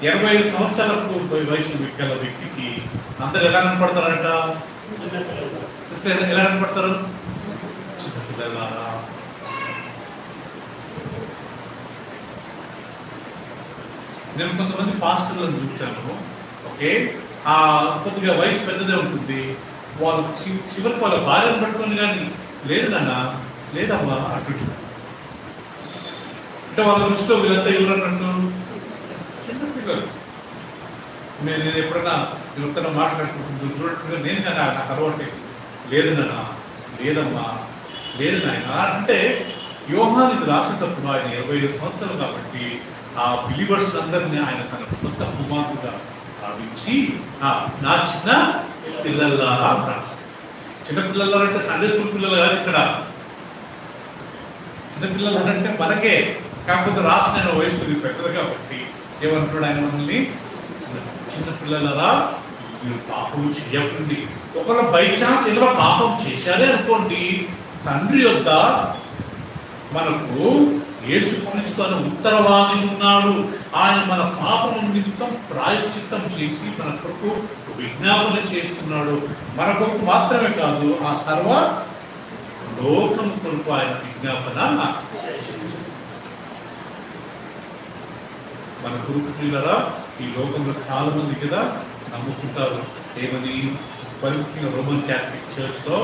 S1: 85 సంవత్సరాలకు వయసు గల వ్యక్తికి అందరు ఎలా కనపడతారంట? సిస్టర్ ఎలా కనపడతారు? చిన్నపిల్లలారా. నేను కొంతమంది పాస్టర్లను చూశాను. ఓకే, ఆ కొద్దిగా వయసు పెద్దదే ఉంటుంది. వాళ్ళు చివరికి వాళ్ళ భార్యను పట్టుకొని కానీ లేదు నాన్న లేదమ్మా అటు అంటే వాళ్ళ దృష్టిలో వీళ్ళంతా ఎవరన్నట్టు చిన్నపిల్లలు. నేను ఎప్పుడైనా ఎవరితో మాట్లాడుకుంటుంది చూడకుండా నేను కదా నాకు అలవాటు లేదు నాన్న లేదమ్మా లేదు నాయన అంటే యోహాను ఇది రాసేటప్పుడు ఆయన 25 సంవత్సరాలు కాబట్టి ఆ బిలీవర్స్ అందరినీ ఆయన తన సొంత కుమారుడుగా భావించి నా చిన్న పిల్లలారా రాశారు. చిన్నపిల్లలారా అంటే సండే స్కూల్ పిల్లలు కాదు, ఇక్కడ చిన్నపిల్లలంటే మనకే. కాకపోతే రాసిన వయసు కొద్దిగా పెద్దది కాబట్టి ఏమంటున్నాడు ఆయన మనల్ని? చిన్నపిల్లలారా మీరు పాపం చేయకండి. ఒకవేళ బై ఛాన్స్ ఏదో పాపం చేశారే అనుకోండి, తండ్రి యొద్ద మనకు యేసుక్రీస్తు అనే ఉత్తరవాది ఉన్నాడు. ఆయన మన పాపం నిమిత్తం ప్రాయశ్చిత్తం చేసి మన కొరకు విజ్ఞాపన చేస్తున్నాడు. మన కొరకు మాత్రమే కాదు, ఆ సర్వ లోకం కొరకు ఆయన విజ్ఞాపన మన కొరకు. పిల్లరా, ఈ లోకంలో చాలా మంది కదా నమ్ముకుంటారు. ఏమని? ముఖ్యంగా రోమన్ క్యాథలిక్ చర్చ్ లో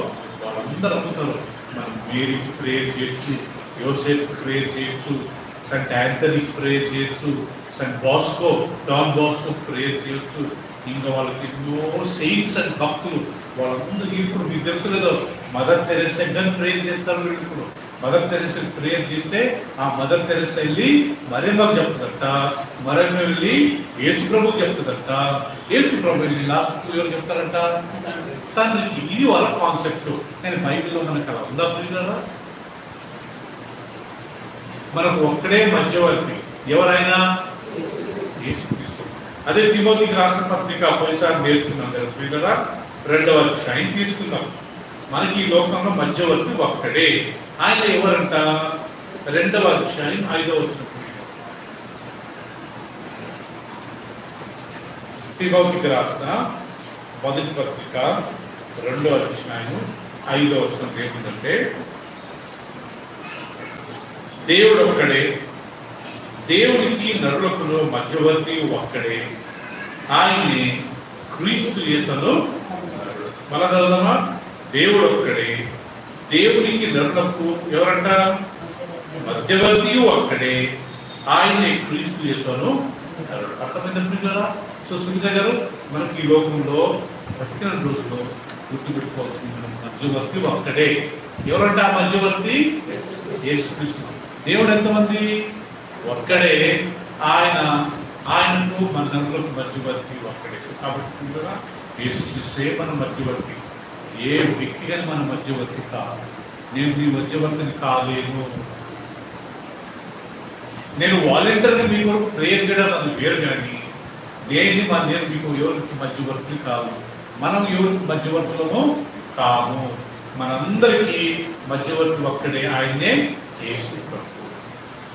S1: వాళ్ళందరూ నమ్ముతారు మనం మేరీకి ప్రేయర్ చేయొచ్చు, యోసేఫ్కి ప్రేయర్ చేయొచ్చు, సెంట్ యాంథనీకి ప్రేయర్ చేయొచ్చు, saint Bosco Don Bosco prayer చేయొచ్చు. ఇంకా వాళ్ళకి ఎన్నో సెయింట్స్ అండ్ భక్తులు వాళ్ళందరూ. ఇప్పుడు మీకు తెలుసు లేదో మదర్ తెరెసా కానీ ప్రేయర్ చేస్తారు. వీళ్ళు ఇప్పుడు మదర్ తెరెసా ప్రేయర్ చేస్తే ఆ మదర్ తెరెసా వెళ్ళి మరియమ్మకు చెప్తుందట, మరియమ్మ వెళ్ళి యేసు ప్రభుకి చెప్తుందట, యేసు ప్రభు వెళ్ళి లాస్ట్ ఎవరు చెప్తారంట? తండ్రికి. ఇది వాళ్ళ కాన్సెప్ట్. కానీ బైబిల్లో మనకు అలా ఉందా? పిల్లరా, మనకు ఒక్కడే మధ్యవర్తి. ఎవరైనా యేసుక్రీస్తు. అదే తిమోతికి రాసిన పత్రిక పోయిసారి నేర్చుకున్నాం కదా పిల్లరా, 2వ అధ్యాయం తీసుకుందాం. మనకి ఈ లోకంలో మధ్యవర్తి ఒక్కడే. ఆయన ఎవరంట? 2వ అధ్యాయం 5వ వచనం. తిమోతికి రాసిన మొదటి పత్రిక 2వ అధ్యాయం 5వ వచనం ఏమిటంటే, దేవుడు ఒక్కడే, దేవునికి నరులకును మధ్యవర్తి ఒక్కడే, ఆయన్ని క్రీస్తు యేసును. మళ్ళా చదువుదామా? దేవుడు ఒక్కడే, దేవునికి నరులకు ఎవరంట? మధ్యవర్తి ఒక్కడే, ఆయన్ని క్రీస్తు యేసును. అర్థమైంది కదా? సో సునీత గారు, మనకి ఈ లోకంలో బ్రతికిన రోజుల్లో గుర్తుపెట్టుకోవాల్సింది మనం మధ్యవర్తి ఒక్కడే. ఎవరంట ఆ మధ్యవర్తి? యేసుక్రీస్తు. దేవుడు ఎంతమంది? ఒక్కడే. ఆయనకు మన నరులకు మధ్యవర్తి ఒక్కడే. కాబట్టి యేసుక్రీస్తే మన మధ్యవర్తి. ఏ వ్యక్తి కానీ మన మధ్యవర్తి కాదు. నేను మీ మధ్యవర్తిని కాలేను. నేను వాలంటీర్గా మీ కొరకు ప్రేయర్ చేయడం అది వేరు, కానీ నేను మీకు ఎవరికి మధ్యవర్తి కాదు. మనం ఎవరికి మధ్యవర్తులము కాము. మనందరికీ మధ్యవర్తి ఒక్కడే, ఆయనే యేసు.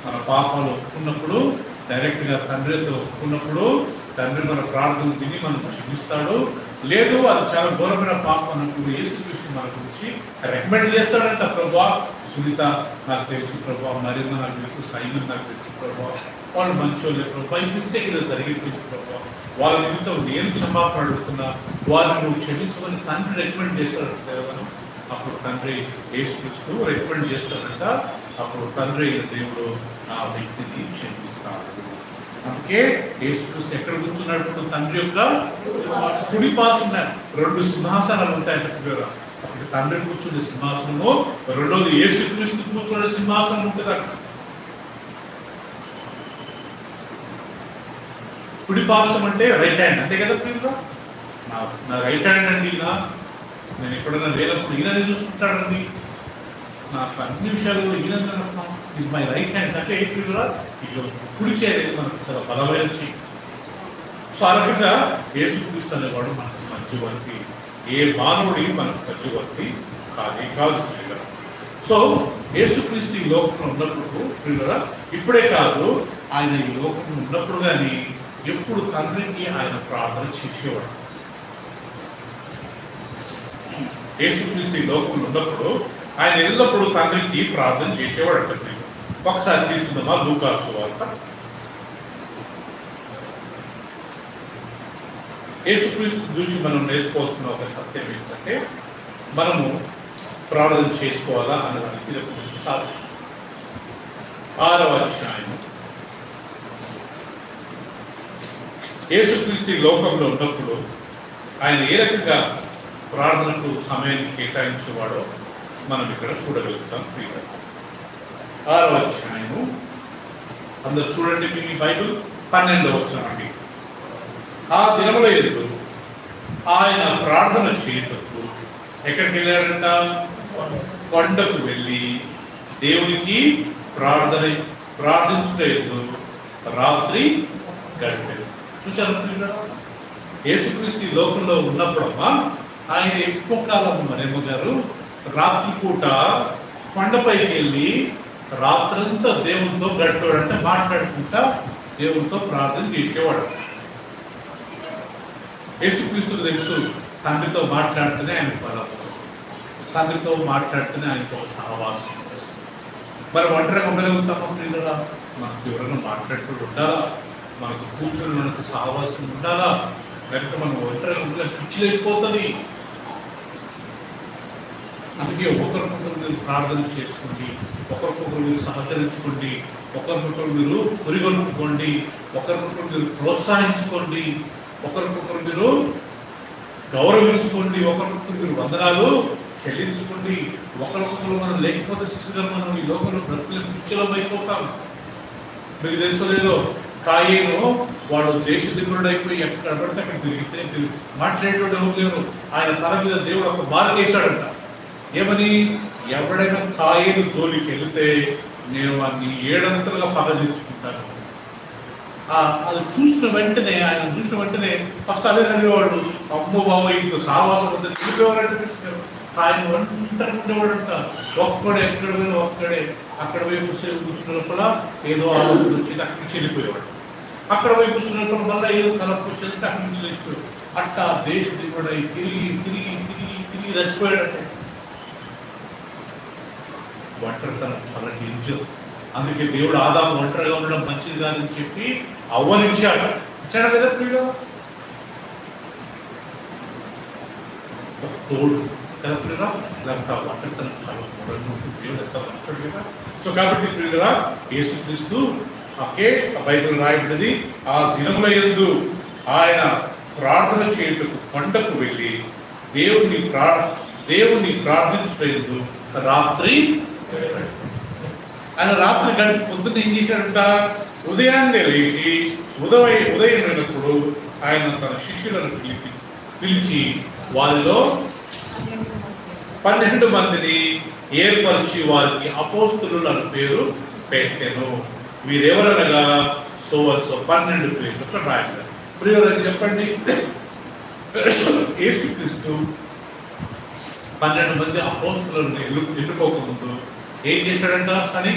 S1: మన పాపాలు ఒప్పుకున్నప్పుడు, డైరెక్ట్గా తండ్రితో ఒప్పుకున్నప్పుడు తండ్రి మన ప్రార్థనలు విని మనం క్షమిస్తాడు. లేదు అది చాలా ఘోరమైన పాపం అన్నప్పుడు యేసుక్రీస్తు మన గురించి రికమెండ్ చేస్తాడంట. ప్రభా సునీత నాకు తెలుసు ప్రభా, మరింత నాకు తెలుసు, సైన్యం నాకు తెలుసు ప్రభా, వాళ్ళు మంచోళ్ళే ప్రభా, ఈ మిస్టేక్ ఏదో జరిగిపోయింది ప్రభా, వాళ్ళ నిమిత్తం నేను క్షమాపణ అడుగుతున్నా, వాళ్ళని నువ్వు క్షమించమని తండ్రి రికమెండ్ చేస్తాడంట కదా. అప్పుడు తండ్రి యేసుక్రీస్తు రికమెండ్ చేస్తాడంట. అప్పుడు తండ్రి అయిన దేవుడు ఆ వ్యక్తిని క్షమిస్తాడు. అందుకే యేసుక్రీస్తు ఎక్కడ కూర్చున్నాడు? ఇప్పుడు తండ్రి యొక్క కుడి పార్శ్వన 2 సింహాసనాలు ఉంటాయంట. ఒకటి తండ్రి కూర్చునే సింహాసనము, రెండోది యేసుక్రీస్తు కూర్చునే సింహాసనం ఉంటుందట. కుడి పార్శ్వం అంటే రైట్ హ్యాండ్, అంతే కదా పిల్లలు? నా రైట్ హ్యాండ్ అండి. నేను ఎప్పుడైనా లేనప్పుడు ఈయనని చూసుకుంటాడండి. నాకు అన్ని విషయాలు ఈయన ఈజ్ మై రైట్ హ్యాండ్ అంటే ఏంటి? ఇట్లా కుడి చేయలేదు మనకు చాలా బలమైన చేయి. సో ఆ రకంగా యేసుక్రీస్తు అనేవాడు మనకు మధ్యవర్తి. ఏ మానవుడి మనకు మధ్యవర్తి కాదు. సో యేసుక్రీస్తు ఈ లోకంలో ఉన్నప్పుడు ఇప్పుడే కాదు, ఆయన ఈ లోకంలో ఉన్నప్పుడు కానీ ఎప్పుడు తండ్రికి ఆయన ప్రార్థన చేసేవాడు. యేసుక్రీస్తు ఈ లోకంలో ఉన్నప్పుడు ఆయన ఎల్లప్పుడూ తండ్రికి ప్రార్థన చేసేవాడు అంటే. ఒకసారి తీసుకుందామా లూకా సువార్త. యేసుక్రీస్తు చూసి మనం నేర్చుకోవాల్సిన ఒక సత్యం ఏంటంటే, మనము ప్రార్థన చేసుకోవాలా అన్నదానికి ఇది ఒక మంచి సాధన. 6వ అధ్యాయం. యేసుక్రీస్తు లోకంలో ఉన్నప్పుడు ఆయన ఏ రకంగా ప్రార్థనకు సమయాన్ని కేటాయించేవాడో మనం ఇక్కడ చూడగలుగుతాం. 6వ అధ్యాయము అందరు చూడండి మీ బైబిల్ 12వ వచనం అండి. ఆ దినముల యందు ఆయన ప్రార్థన చేయుటకు ఎక్కడికి వెళ్ళాడంట? కొండకు వెళ్ళి దేవునికి ప్రార్థించుటకు రాత్రి గడిపాడు. చూశారు, యేసుక్రీస్తు లోకంలో ఉన్నప్పుడమ్మా ఆయన ఎక్కువ కాలం మరేమో గారు రాత్రిపూట కొండపైకి వెళ్ళి రాత్రంతా దేవునితో గడిపాడు. అంటే మాట్లాడుకుంటా దేవునితో ప్రార్థన చేసేవాడు. యేసుక్రీస్తుకు తెలుసు తండ్రితో మాట్లాడితేనే ఆయన బలం, తండ్రితో మాట్లాడితేనే ఆయనతో సహవాసం. మరి ఒంటరిగా ఉండగలుగుతామా పిల్లరా? మనకు ఎవరైనా మాట్లాడుతూ ఉండాలా, మనకు కూర్చొని మనకు సహవాసం ఉండాలా, లేకపోతే మనం ఒంటరిగా ఉంటే పిచ్చిలేసిపోతుంది. అందుకే ఒకరికొకరు మీరు ప్రార్థన చేసుకోండి, ఒకరికొకరు మీరు సహకరించుకోండి, ఒకరికొకరు మీరు పురిగొల్పుకోండి, ఒకరికొకరు మీరు ప్రోత్సహించుకోండి, ఒకరికొకరు మీరు గౌరవించుకోండి, ఒకరికొకరు మీరు వందనాలు చెల్లించుకోండి. ఒకరికొకరు మనం లేకపోతే శిశుగా మనం ఈ లోకంలో బ్రతుకులు పిచ్చలం అయిపోతాం. మీకు తెలుసలేదో, కాయేను వాడు దేశ దిగురుడు అయిపోయి ఎక్కడ పడితే అక్కడ తిరిగి మాట్లాడేవాడు ఎవరు లేరు. ఆయన తల మీద దేవుడు ఒక మార్క్ వేశాడంట. ఏమని? ఎవడైనా కాయేను జోలికి వెళితే నేను వాడిని 7 అంతలుగా పగదించుకుంటాను. అది చూసిన వెంటనే, ఆయన చూసిన వెంటనే ఫస్ట్ అదే చదివేవాడు. అమ్మ బాబు ఇంత సావాసం అంతా తెలిపేవారంటే ఆయన ఒంటరి ఉండేవాడంట. ఒక్కడే ఎక్కడ పోయినా ఒక్కడే. అక్కడ పోయి కూర్చున్నప్పుడు ఏదో ఆలోచన వచ్చేది అక్కడి నుంచి వెళ్ళిపోయేవాడు. అక్కడ పోయి కూర్చున్నప్పుడు మళ్ళీ ఏదో తలపు వచ్చేది అక్కడి నుంచి లేచిపోయాడు. అట్టా దేశ దిగుబడి తిరిగి తిరిగి తిరిగి తిరిగి చచ్చిపోయాడంటే. ఒంటరితనం చాలా డేంజర్. అందుకే దేవుడు ఆదాము ఒంటరిగా ఉండడం మంచిది కాదని చెప్పి అవ్వనిచ్చాడు. ఇచ్చాడు కదా ప్రియుడు, ఒక తోడు కదా ప్రియుడా. లేకపోతే ఒంటరితనం చాలా దేవుడు ఎంత మంచాడు కదా. సో కాబట్టి ప్రియుడా, యేసుక్రీస్తు బైబిల్ రాయబడింది, ఆ దినముల యందు ఆయన ప్రార్థన చేయుటకు కొండకు వెళ్ళి దేవుని ప్రార్థించుటకు రాత్రి ఆయన రాత్రి గడిపి పొద్దున్న ఏం చేశాడంట? ఉదయాన్నే లేచి ఉదయం అయినప్పుడు ఆయన తన శిష్యులను పిలిచి వారిలో 12 మందిని ఏర్పరిచి వారికి అపోస్తలులు అని పేరు పెట్టెను. వీరెవరనగా 12 పేర్లు ఇక్కడ రాయాలి. ప్రియులని చెప్పండి, యేసుక్రీస్తు 12 మంది అపోస్తలులను ఎన్నుకోకముందు ఏం చేశాడంట? సని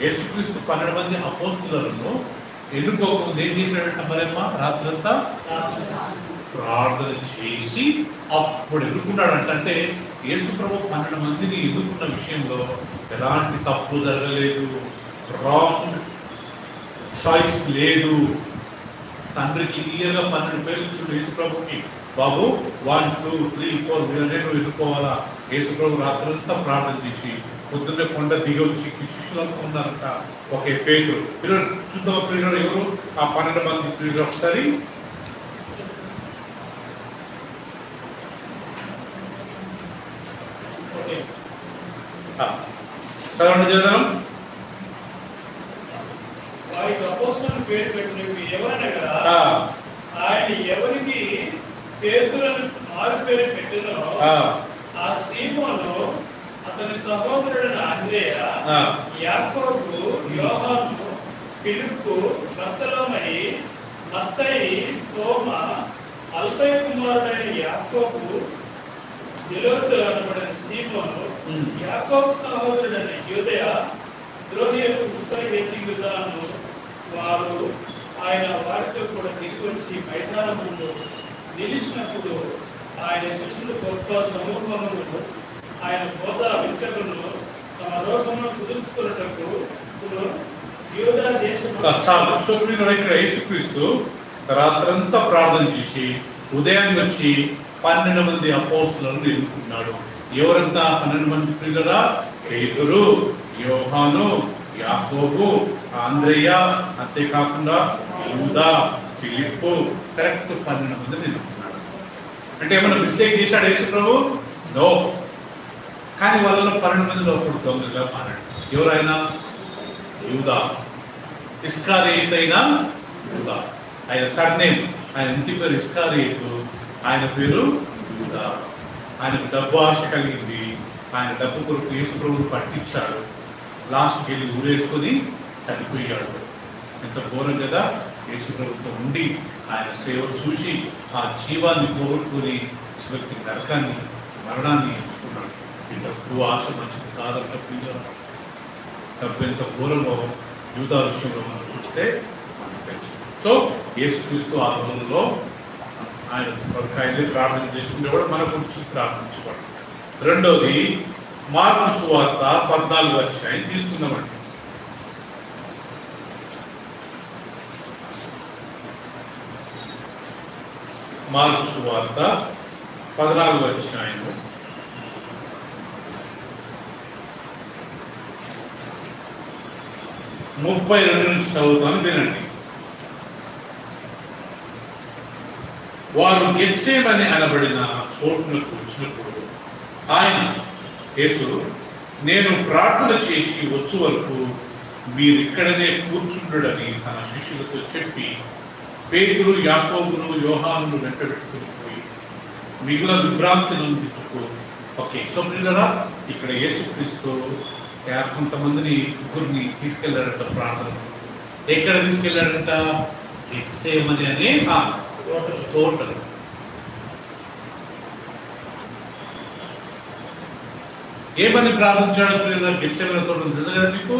S1: యేసుక్రీస్తు 12 మంది అపోస్తలులను ఎన్నుకోకముందు ఏం చేశాడంట? మరేమ్మా రాత్రంతా ప్రార్థన చేసి అప్పుడు ఎన్నుకున్నాడంట. అంటే యేసు ప్రభు 12 మందిని ఎన్నుకున్న విషయంలో ఎలాంటి తప్పు జరగలేదు, రాంగ్ చాయిస్ లేదు. తండ్రి క్లియర్గా 12 పేర్లు ఇచ్చిండు యేసు ప్రభుకి. బాబు 1 2 3 4 వీళ్ళనే నువ్వు ఎన్నుకోవాలా. యేసు ప్రభు రాత్రంతా ప్రార్థన చేసి పొద్దున్నే కొండ దిగి వచ్చి శిష్యులంతా ఉన్నారంట. ఒకే పేతురు. మీరు చూద్దాం ప్రియుడు ఎవరు ఆ 12 మంది ప్రియుడు ఒకసారి చదవండి. చదవం.
S2: వారికి అపోస్తలులు పేరు పెట్టినవి ఎవరనగా ఆయన ఎవరికి పేతులను మారు పేరు పెట్టినో ఆ సీమోను, అతని సహోదరుడైన అంద్రేయ, యాకోబు, యోహాను, ఫిలిప్పు, బర్తలోమయి, మత్తయి, తోమ, అల్ఫై కుమారుడైన యాకోబు, జెలోతు అనబడిన సీమోను, యాకోబు సహోదరుడైన యూదయ, ద్రోహి ఇస్కరియోతు, వారు ఆయన వారితో కూడా దిగివచ్చి మైదానములో నిలిచినప్పుడు ఆయన శిష్యులు గొప్ప సమూహములను ఆయన బోధ వింతలను తమ రోగమును కుదుర్చుకున్నటకు యూదా దేశంలో
S1: యేసుక్రీస్తు రాత్రంతా ప్రార్థన చేసి ఉదయాన్ని వచ్చి 12 మంది అపోస్తలులను ఎన్నుకున్నాడు. ఎవరంతా 12 మంది ప్రియులరా? పేతురు, యోహాను, యాకోబు, ఆంద్రేయ, అంతేకాకుండా యూదా, ఫిలిప్పు, కరెక్ట్ 12 మందిని ఎన్నుకున్నాడు. అంటే ఏమన్నా మిస్టేక్ చేశాడు యేసు ప్రభు? నో. కానీ వాళ్ళలో 12 మందిలో ఒకడు దొంగగా మారాడు. ఎవరైనా? యూదా, ఇస్కారియోతు అయిన యూదా. ఆయన సర్నేమ్, ఆయన ఇంటి పేరు ఇస్కారియోతు, ఆయన పేరు యూదా. ఆయనకు డబ్బు ఆశ కలిగింది. ఆయన డబ్బు కొరకు యేసు ప్రభువును పట్టించాడు. లాస్ట్కి వెళ్ళి ఊరేసుకొని చనిపోయాడు. ఎంత ఘోరం కదా! యేసు ప్రభుతో ఉండి ఆయన సేవ చూసి ఆ జీవాన్ని పోగొట్టుకుని చివరికి నరకాన్ని, మరణాన్ని ఎంచుకున్నాడు. ఈ డబ్బు ఆశ మంచిది కాదంట ప్రియులారా. డబ్బు ఎంత ఘోరమో యూదా విషయంలో మనం చూస్తే మనకు తెలుసు. సో యేసుక్రీస్తు ఆ రోజుల్లో ఆయన ప్రార్థన చేసుకుంటే కూడా మన గురించి ప్రార్థించబడు. రెండోది మార్కు సువార్త 14వ అధ్యాయం తీసుకుందామండి. మార్కు సువార్త 14వ అధ్యాయం 32 నుంచి చదువుతాను, వినండి. వారు గెత్సేమని అనబడిన చోటునకు వచ్చినప్పుడు ఆయన యేసు, నేను ప్రార్థన చేసి వచ్చు వరకు మీరిక్కడనే కూర్చుండడని తన శిష్యులతో చెప్పి పేతురు, యాకోబును, యోహానును వెంటబెట్టుకుని పోయి మిగుల విభ్రాంతి నందుకు. ఓకే, సో ప్రియులారా, ఇక్కడ యేసుక్రీస్తు కొంతమందిని ముగ్గురిని తీసుకెళ్లారంట ప్రార్థన. ఎక్కడ తీసుకెళ్లారంట? గెత్సేమని అనే తోటలు. ఏమని ప్రార్థించాడు ప్రియులారా? గెత్సేమని తోటలు తెలుసు కదా మీకు?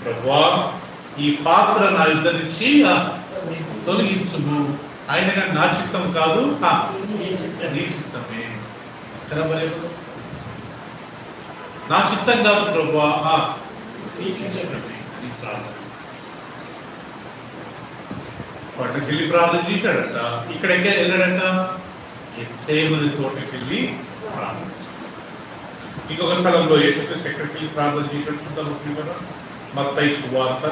S1: ప్రభువా, ఈ పాత్ర నా యుద్ధ నుంచి తొలగించుము. ఆయన నా చిత్తం కాదు, నీ చిత్తమే కదా. మరి నా చిత్తం కాదు ప్రభువా, కొండకెళ్ళి ప్రార్థన చేశాడట. ఇక్కడికి వెళ్ళాడట, గెత్సేమని తోటకి వెళ్ళి ప్రార్థన. ఇంకొక స్థలంలో యేసుక్రీస్తు ఎక్కడికి వెళ్ళి ప్రార్థన చేశాడు చూద్దాం కదా. మత్తయి సువార్త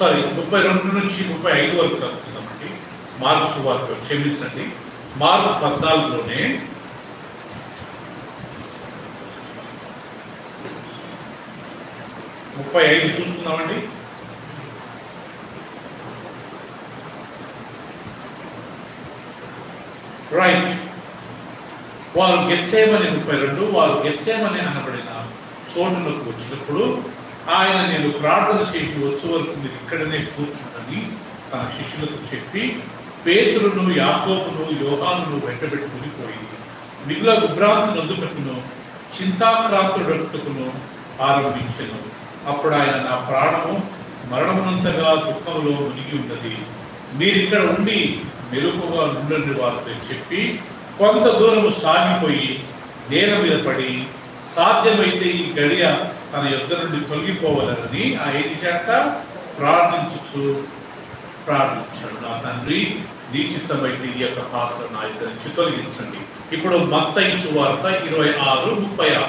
S1: 32 నుంచి 35 వరకు చదువుతుందామండి. మార్కు సువార్త, క్షమించండి, మార్కు 14లోనే 35 చూసుకుందామండి. రైట్. వారు గెత్సేమని 32, వారు గెత్సేమని అనబడిన చోటులకు వచ్చినప్పుడు ఆయన, నేను ప్రార్థన చేసి వచ్చే వరకు మీరు ఇక్కడనే కూర్చుంటని తన శిష్యులకు చెప్పి పేతురును, యాకోబును, యోహానును వెంటబెట్టుకుని పోయి మిగుల విభ్రాంతి నందుటకును చింతాక్రాంతుడట్టుకును ఆరంభించెను. అప్పుడు ఆయన, నా ప్రాణము మరణమునంతగా దుఃఖంలో మునిగి ఉన్నది, మీరిక్కడ ఉండి మెలకువగా ఉండండి వారితో చెప్పి కొంత దూరము సాగిపోయి నేల మీద పడి సాధ్యమైతే ఈ గడియ తన యుద్ధ నుండి తొలగిపోవాలని ఆ ఏదికంట ప్రార్థించాడు. నా తండ్రి, నీ చిత్తమైతే ఈ యొక్క పాత్ర నా యుద్ధ నుంచి తొలగించండి. ఇప్పుడు మత్తయి సువార్త 26:36.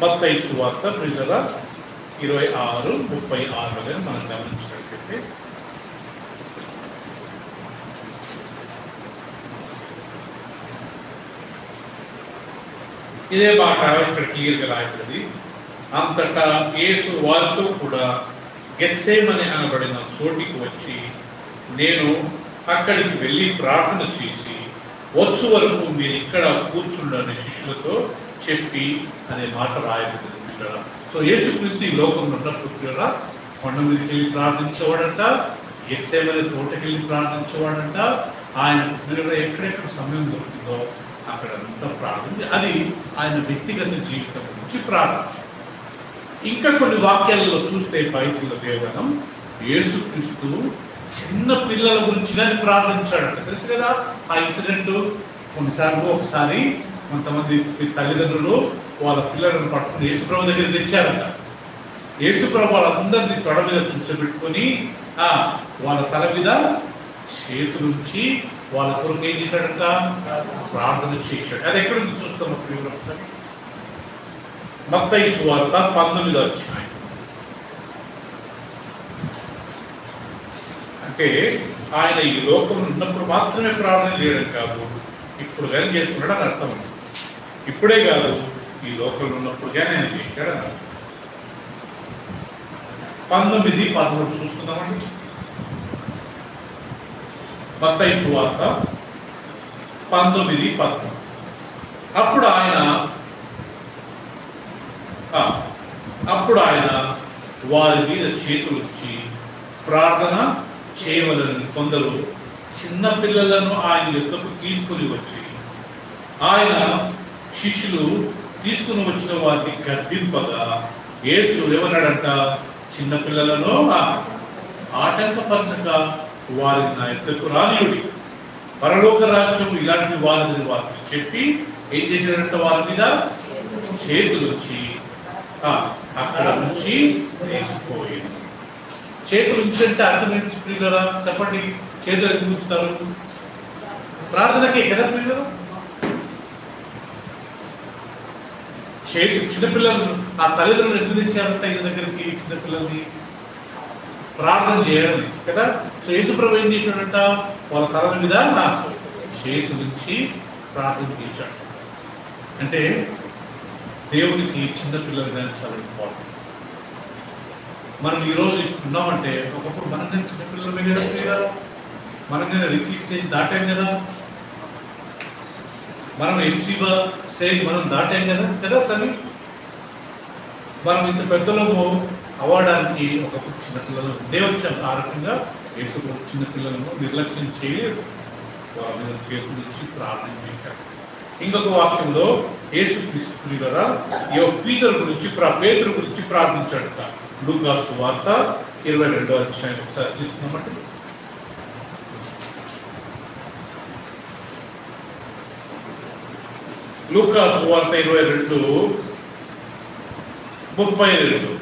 S1: మత్తయి సువార్త 26:36 మనం గమనించినట్లయితే, ఇదే మాట ఇక్కడ క్లియర్గా రాయబడింది. అంతటా యేసు వారితో కూడా గెత్సేమని అనబడిన చోటికి వచ్చి నేను అక్కడికి వెళ్ళి ప్రార్థన చేసి వచ్చు వరకు మీరు ఇక్కడ కూర్చుండని శిష్యులతో చెప్పి అనే మాట రాయబడింది. సో యేసుక్రీస్తు ఈ లోకంలో ఉన్నప్పుడు కొండ మీదకి వెళ్ళి ప్రార్థించేవాడంట, గెత్సేమనే తోటకి వెళ్ళి ప్రార్థించేవాడంట. ఆయన ఎక్కడెక్కడ సమయం దొరుకుతుందో అక్కడంతా ప్రార్థన, అది ఆయన వ్యక్తిగత జీవితం గురించి ప్రార్థించాడు. ఇంకా కొన్ని వాక్యాలలో చూస్తే బైబిల్లో దేవనం యేసుక్రీస్తు చిన్న పిల్లల గురించి కానీ ప్రార్థించాడంట. తెలుసు కదా ఆ ఇన్సిడెంట్. కొన్నిసార్లు ఒకసారి కొంతమంది తల్లిదండ్రులు వాళ్ళ పిల్లలను పట్టుకుని యేసుప్రభు దగ్గర తెచ్చారంట. యేసుప్రభు వాళ్ళందరినీ తొడ మీద కూర్చోబెట్టుకొని వాళ్ళ తల మీద చేతులుంచి వాళ్ళ కొరకు ఏం చేశాడంట? ప్రార్థన చేశాడు. అది ఎక్కడ నుంచి చూస్తాం? మత్తయి సువార్త 19వ అధ్యాయం. అంటే ఆయన ఈ లోకంలో ఉన్నప్పుడు మాత్రమే ప్రార్థన చేయడం కాదు, ఇప్పుడు కానీ చేసుకున్నాడు అని అర్థం. ఇప్పుడే కాదు, ఈ లోకంలో ఉన్నప్పుడు కానీ ఆయన చేశాడు అని అర్థం. 19:13 చూసుకుందామండి. మత్తయి సువార్త 19:13. అప్పుడు ఆయన వారి మీద చేతులుంచి ప్రార్థన చేయవలనని కొందరు చిన్న పిల్లలను ఆయన యొద్దకు తీసుకుని వచ్చి ఆయన శిష్యులు తీసుకుని వచ్చిన వారిని గద్దింపగా యేసు ఏమన్నాడంట? చిన్న పిల్లలను ఆటంకపరచక వారిని నా యొద్దకు రానియుడి, పరలోక రాజ్యం ఇలాంటి వారిని చెప్పి ఏం చేశాడంట? వారి మీద చేతులుంచి అక్కడ నుంచి లేచిపోయింది. చేతులు ఉంచి అంటే అర్థం ఏంటి ప్రియులరా? చెప్పండి. చేతులు ఎందుకు ఉంచుతారు? ప్రార్థనకే కదా ప్రియులరా. చిన్నపిల్లలు ఆ తల్లిదండ్రులు ఎందుకు తెచ్చారంట ఈ దగ్గరికి? చిన్నపిల్లల్ని ప్రార్థన చేయడం కదా. సో యేసుప్రభు ఏం చేశాడంట? వాళ్ళ తలల మీద చేతులుంచి ప్రార్థన చేశాడు. అంటే దేవునికి చిన్నపిల్లలు కానీ చాలా ఇంపార్టెంట్. మనం ఈరోజు ఉన్నామంటే ఒకప్పుడు మనం కానీ చిన్నపిల్లలమే కదా. మనం కానీ రికీ స్టేజ్ దాటాం కదా, మనం ఎంసీబా స్టేజ్ మనం దాటాం కదా సరే. మనం ఇంత పెద్దలము అవ్వడానికి ఒకప్పుడు చిన్నపిల్లలు ఉండేవచ్చాం. ఆ రకంగా యేసు చిన్నపిల్లలను నిర్లక్ష్యం చేయలేదు, వాళ్ళ మీద చేతుల నుంచి ప్రార్థన చేశారు. ఇంకొక వాక్యంలో యేసుక్రీస్తు ప్రియులరా పేతురు గురించి ప్రార్థించాడట. లూకా సువార్త 22వ అధ్యాయం ఒకసారి తీసుకున్నామంటే లూకా సువార్త 22:32.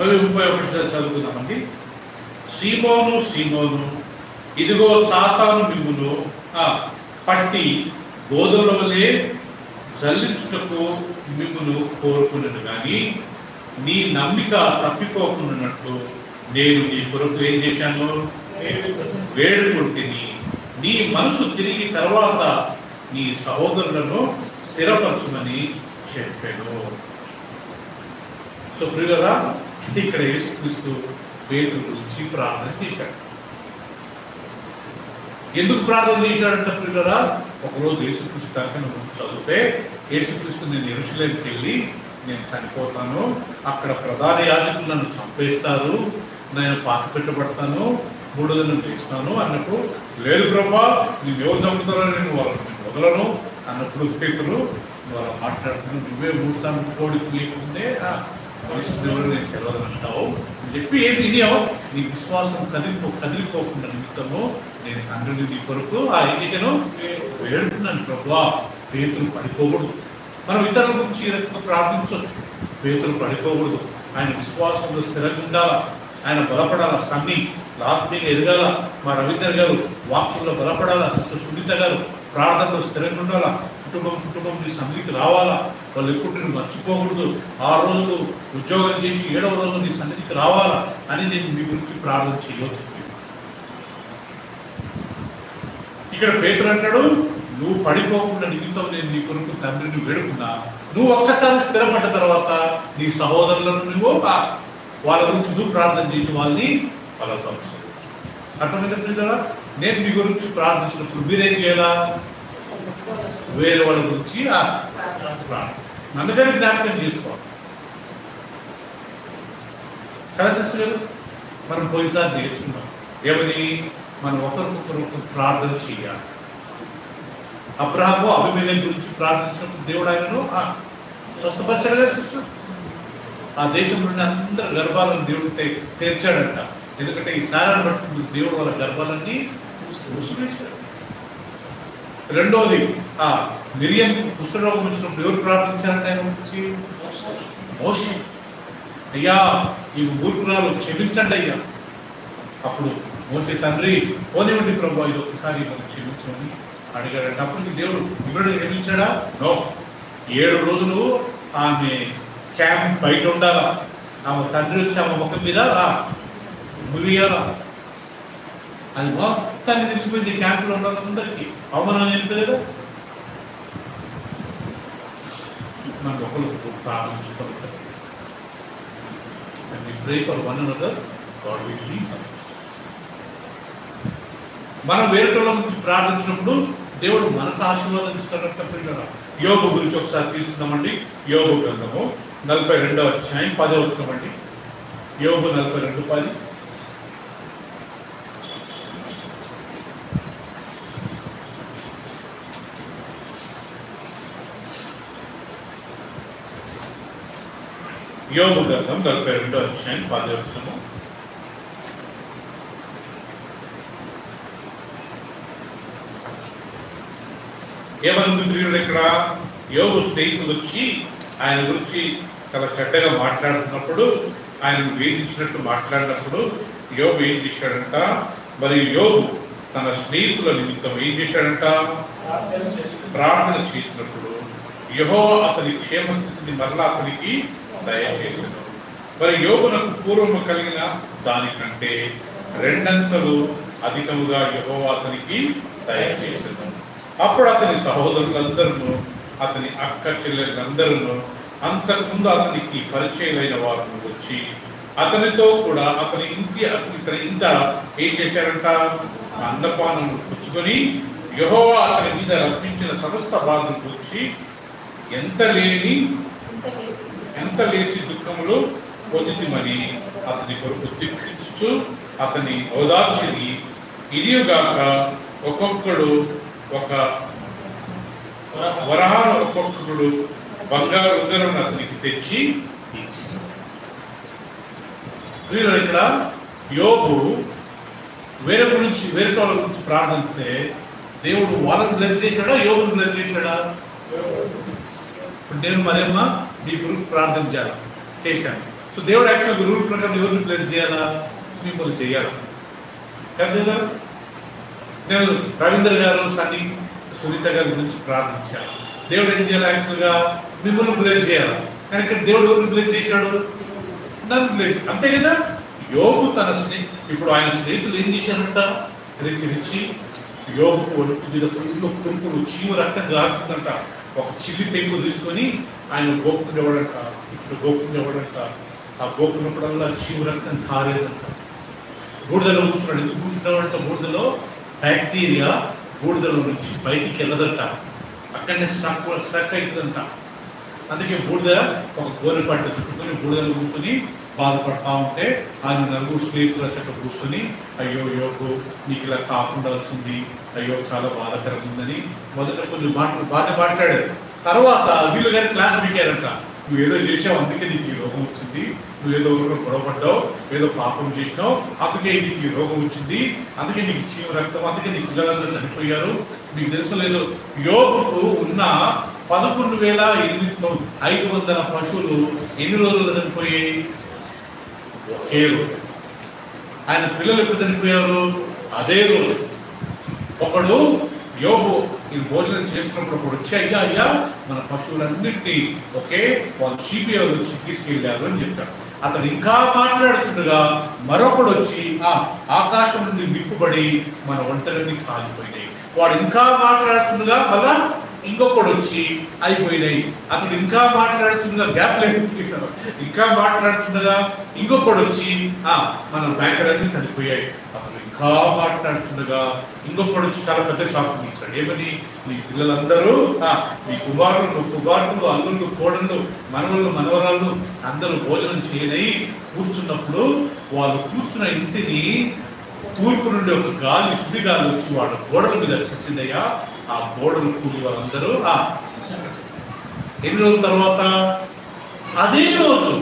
S1: మరి 31 చదువుకుందామండి. సీమోను సీమోను, ఇదిగో సాతాను మిమ్మును పట్టి గోధుమల వలె జల్లించుటకు మిమ్మును కోరుకున్నాను, కానీ నీ నమ్మిక తప్పిపోకున్నట్లు నేను నీ కొరకు ఏం చేశాను? వేడుకుంటుని. నీ మనసు తిరిగి తర్వాత నీ సహోదరులను స్థిరపరచుమని చెప్పాను. సో ప్రియులరా, ఇక్కడ యేసుక్రీస్తు పేతురు గురించి ప్రార్థన చేశాడు. ఎందుకు ప్రార్థన చేశాడంటే ప్రియులరా, ఒకరోజు యేసుక్రీస్తు కనుక చదివితే యేసుక్రీస్తు నేను యెరూషలేముకి వెళ్ళి నేను చనిపోతాను, అక్కడ ప్రధాన యాజకులు నన్ను చంపేస్తారు, నేను పాత పెట్టబడతాను, 3 దినం చేస్తాను అన్నప్పుడు, లేదు ప్రభా నేను ఎవరు చంపుతారో నేను వాళ్ళని వదలను అన్నప్పుడు పేతురు వాళ్ళు మాట్లాడుతున్నాను, నువ్వే 3 సార్లు కోడికి లేకుంటే ఎవరు నేను తెలియదు అంటావు అని చెప్పి ఏం వినియావు? నీ విశ్వాసం కదిలిపోకుండా నిమిత్తము నేను తండ్రిని నీ కొరకు ఆ ఎన్నికను వేడుతున్నాను ప్రభా. పేతురు పడిపోకూడదు. మనం ఇతరుల గురించి ప్రార్థించవచ్చు, పేతురు పడిపోకూడదు. ఆయన విశ్వాసంలో స్థిరంగా ఉండాలా, ఆయన బలపడాలా, సన్ని ఆత్మీయంగా ఎదగాల. మా రవీందర్ గారు వాక్యంలో బలపడాలా, సిస్టర్ సునీత గారు ప్రార్థనలో స్థిరంగా ఉండాలా, కుటుంబం నీ సన్నిధికి రావాలా, వాళ్ళు ఎప్పుడు నేను మర్చిపోకూడదు, 6 రోజులు ఉద్యోగం చేసి 7వ రోజు నీ సన్నిధికి రావాలా అని నేను మీ గురించి ప్రార్థన చేయవచ్చు. ఇక్కడ పేతురు అంటాడు, నువ్వు పడిపోకుండా నిమిత్తం నేను నీ కొరకు తండ్రిని వేడుకున్నా, నువ్వు ఒక్కసారి స్థిరపడ్డ తర్వాత నీ సహోదరులను నువ్వు వాళ్ళ గురించి నువ్వు ప్రార్థన చేసి వాళ్ళని బలపరచు. అర్థమైంది కదా? నేను మీ గురించి ప్రార్థించినప్పుడు మీరేం చేయాలా? వేరే వాళ్ళ గురించి అందుకని జ్ఞాపకం చేసుకోవాలి కదా సిస్టర్ గారు. మనం పోయినసారి నేర్చుకున్నాం ఏమని, మనం ఒకరికొకరు ప్రార్థన చేయాలి. అబ్రహాము అబీమెలెకు గురించి ప్రార్థించినప్పుడు దేవుడు ఆయనను స్వస్థపరిచాడు కదా సిస్టర్. ఆ దేశంలోని అందరి గర్భాలను దేవుడు తెరిచాడంట. ఎందుకంటే ఈ సారాన్ని బట్టి దేవుడు వాళ్ళ గర్భాలన్నీ మూసివేశాడు. రెండోది మిరియం కుష్ఠరోగం వచ్చినప్పుడు ఎవరు ప్రార్థించారంటే ఆయన గురించి? మోషే. అయ్యా ఈ మూర్ఖురాలు క్షమించండి అయ్యా. అప్పుడు మోషే తండ్రి పోనివ్వండి ప్రభు, ఇది ఒకసారి మనం క్షమించమని అడిగాడంటే అప్పటికి దేవుడు ఇప్పుడు క్షమించాడా? నో. 7 రోజులు ఆమె క్యాంప్ బయట ఉండాలా. ఆమె తండ్రి వచ్చి ఆమె ముఖం మీద ముగియాలా. అది మొత్తాన్ని తెలిసిపోయింది. క్యాంపులో ఉన్న అందరికీ అవమానం ఏంటి కదా. మనం ఒకరు ప్రార్థించుకోవాలి. Pray for one another, God will lead them. మనం వేరేటోళ్ళ గురించి ప్రార్థించినప్పుడు దేవుడు మనకు ఆశీర్వాదం ఇస్తాడని తప్పకుండా. యోబు గురించి ఒకసారి తీసుకుందామండి. యోబు గ్రంథము 42వ అధ్యాయం 10వ వచనం అండి. యోబు 42:10. యోబు గ్రంథం 42వ అధ్యాయం 10వ వచనము. ఏమనుకుంటున్నారు ఇక్కడ? యోబు స్నేహితులు వచ్చి ఆయన గురించి చాలా చెడ్డగా మాట్లాడుతున్నప్పుడు, ఆయన వేధించినట్టు మాట్లాడినప్పుడు యోబు ఏం చేశాడంట? మరి యోబు తన స్నేహితుల నిమిత్తం ఏం చేశాడంట? ప్రార్థన చేసినప్పుడు యెహోవా అతని క్షేమస్థితిని మరలా అతనికి దయచేసాడు. మరి యోబునకు పూర్వము కలిగిన దానికంటే 2 అంతలు అధికముగా యెహోవా అతనికి దయచేసాడు. అప్పుడు అతని సహోదరులందరూ, అతని అక్క చెల్లెళ్ళందరూ, అంతకుముందు అతనికి పరిచయమైన వారు వచ్చి అతనితో కూడా అతని ఇంట ఏం చేశారంట? అన్నపానం పుచ్చుకొని యెహోవా అతని మీద రప్పించిన సమస్త బాధను కూర్చి ఎంత లేసి దుఃఖములు పొందితిమని అతని కొరకు దుఃఖించుచు అతని ఓదార్చిని, ఇదియుగాక ఒక్కొక్కడు ఒక వరహాను, ఒక్కొక్కడు బంగారు ఉంగరం అతనికి తెచ్చి ఇచ్చింది. ఇక్కడ యోబు వేరే వాళ్ళ గురించి ప్రార్థిస్తే దేవుడు వాళ్ళని బ్లెస్ చేశాడా? యోబుని బ్లెస్ చేశాడా? ఇప్పుడు నేను మరేమ్మా మీ గురించి ప్రార్థన చేశాను. సో దేవుడు యాక్చువల్గా రూల్ ప్రకారం ఎవరిని బ్లెస్ చేయాలా? మిమ్మల్ని చేయాలా కదా. నేను రవీంద్ర గారు, సన్నీ, సునీత గారి గురించి ప్రార్థించాను. దేవుడు ఏం చేయాలి? యాక్చువల్గా మిమ్మల్ని బ్లెస్ చేయాలి. కానీ ఇక్కడ దేవుడు ఎవరిని బ్లెస్ చేశాడు? నన్ను బ్లెస్. అంతే కదా. యోబు తన ఇప్పుడు ఆయన స్నేహితులు ఏం చేశారంట? రిచి యోబు ఒంటి మీద ఫుల్ కుంకులు, చీము రక్తం గారుతుందంట. ఒక చిల్లి పెంకు తీసుకొని ఆయన గోపుకునేవాడంట. ఇప్పుడు గోపుకునేవాడంట. ఆ గోపుకున్నప్పుడల్లా చీము రక్తం కారేదంట. బూడిదలో కూర్చున్నాడు. ఎందుకు కూర్చున్నాడంట? బూడిదలో బ్యాక్టీరియా బూడిదలో నుంచి బయటికి వెళ్ళదంట. అక్కడనే స్టక్ అవుతుందంట. అందుకే బూడిద ఒక గోనె పట్ట చుట్టుకొని బూడిదలో కూర్చొని బాధపడతా ఉంటే ఆయన నలుగురు స్నేహితుల చెట్టు కూర్చొని, అయ్యో యోగు నీకు ఇలా కాకుండా వచ్చింది, అయ్యో చాలా బాధకరంగా ఉందని మొదట కొంచెం బాగా మాట్లాడారు. తర్వాత వీళ్ళు కానీ క్లాస్ పెట్టారంట. నువ్వు ఏదో చేసావు, అందుకే నీకు ఈ రోగం వచ్చింది. నువ్వు ఏదో గొడవపడ్డావు, ఏదో పాపం చేసినావు, అందుకే నీకు ఈ రోగం వచ్చింది, అందుకే నీకు చీమ రక్తం, అందుకే నీ పిల్లలందరూ చనిపోయారు. మీకు తెలుసు లేదు, యోగుకు ఉన్న 11,500 పశువులు ఎన్ని రోజులు చనిపోయాయి? ఒకే రోజు. ఆయన పిల్లలు ఎప్పుడు చనిపోయారు? అదే రోజు. ఒకడు యోబు ఈ భోజనం చేసుకున్నప్పుడు ఒకడు వచ్చి, అయ్యా మన పశువులన్నింటినీ వాళ్ళు షీపి వచ్చి తీసుకెళ్ళారు అని చెప్తాడు. అతడు ఇంకా మాట్లాడుచుండగా మరొకడు వచ్చి ఆ ఆకాశం నుండి విప్పుబడి మన ఒంటరిని కాలిపోయినాయి. వాడు ఇంకా మాట్లాడుచుండగా మళ్ళా ఇంకొకడు వచ్చి అయిపోయినాయి. అతడు ఇంకా మాట్లాడుచుండగా గ్యాప్ లేదు, ఇంకా మాట్లాడుచుండగా ఇంకొకడు వచ్చి మన బ్యాంకులన్నీ చనిపోయాయి. అతడు ఇంకా మాట్లాడుచుండగా ఇంకొకడు వచ్చి చాలా పెద్ద షాక్ ఇచ్చాడు. ఏమని? మీ పిల్లలందరూ మీ కుమారులు అల్లుళ్ళు కోడళ్ళు మనవళ్ళు మనవరాళ్ళు అందరూ భోజనం చేయనై కూర్చున్నప్పుడు వాళ్ళు కూర్చున్న ఇంటిని తూర్పు నుండి ఒక గాలి సుడిగాలి వచ్చి వాడు గోడల మీద పెట్టిందయ్యా. ఆ గోడలు కూలి వాళ్ళందరూ ఎన్ని రోజుల తర్వాత అదే రోజు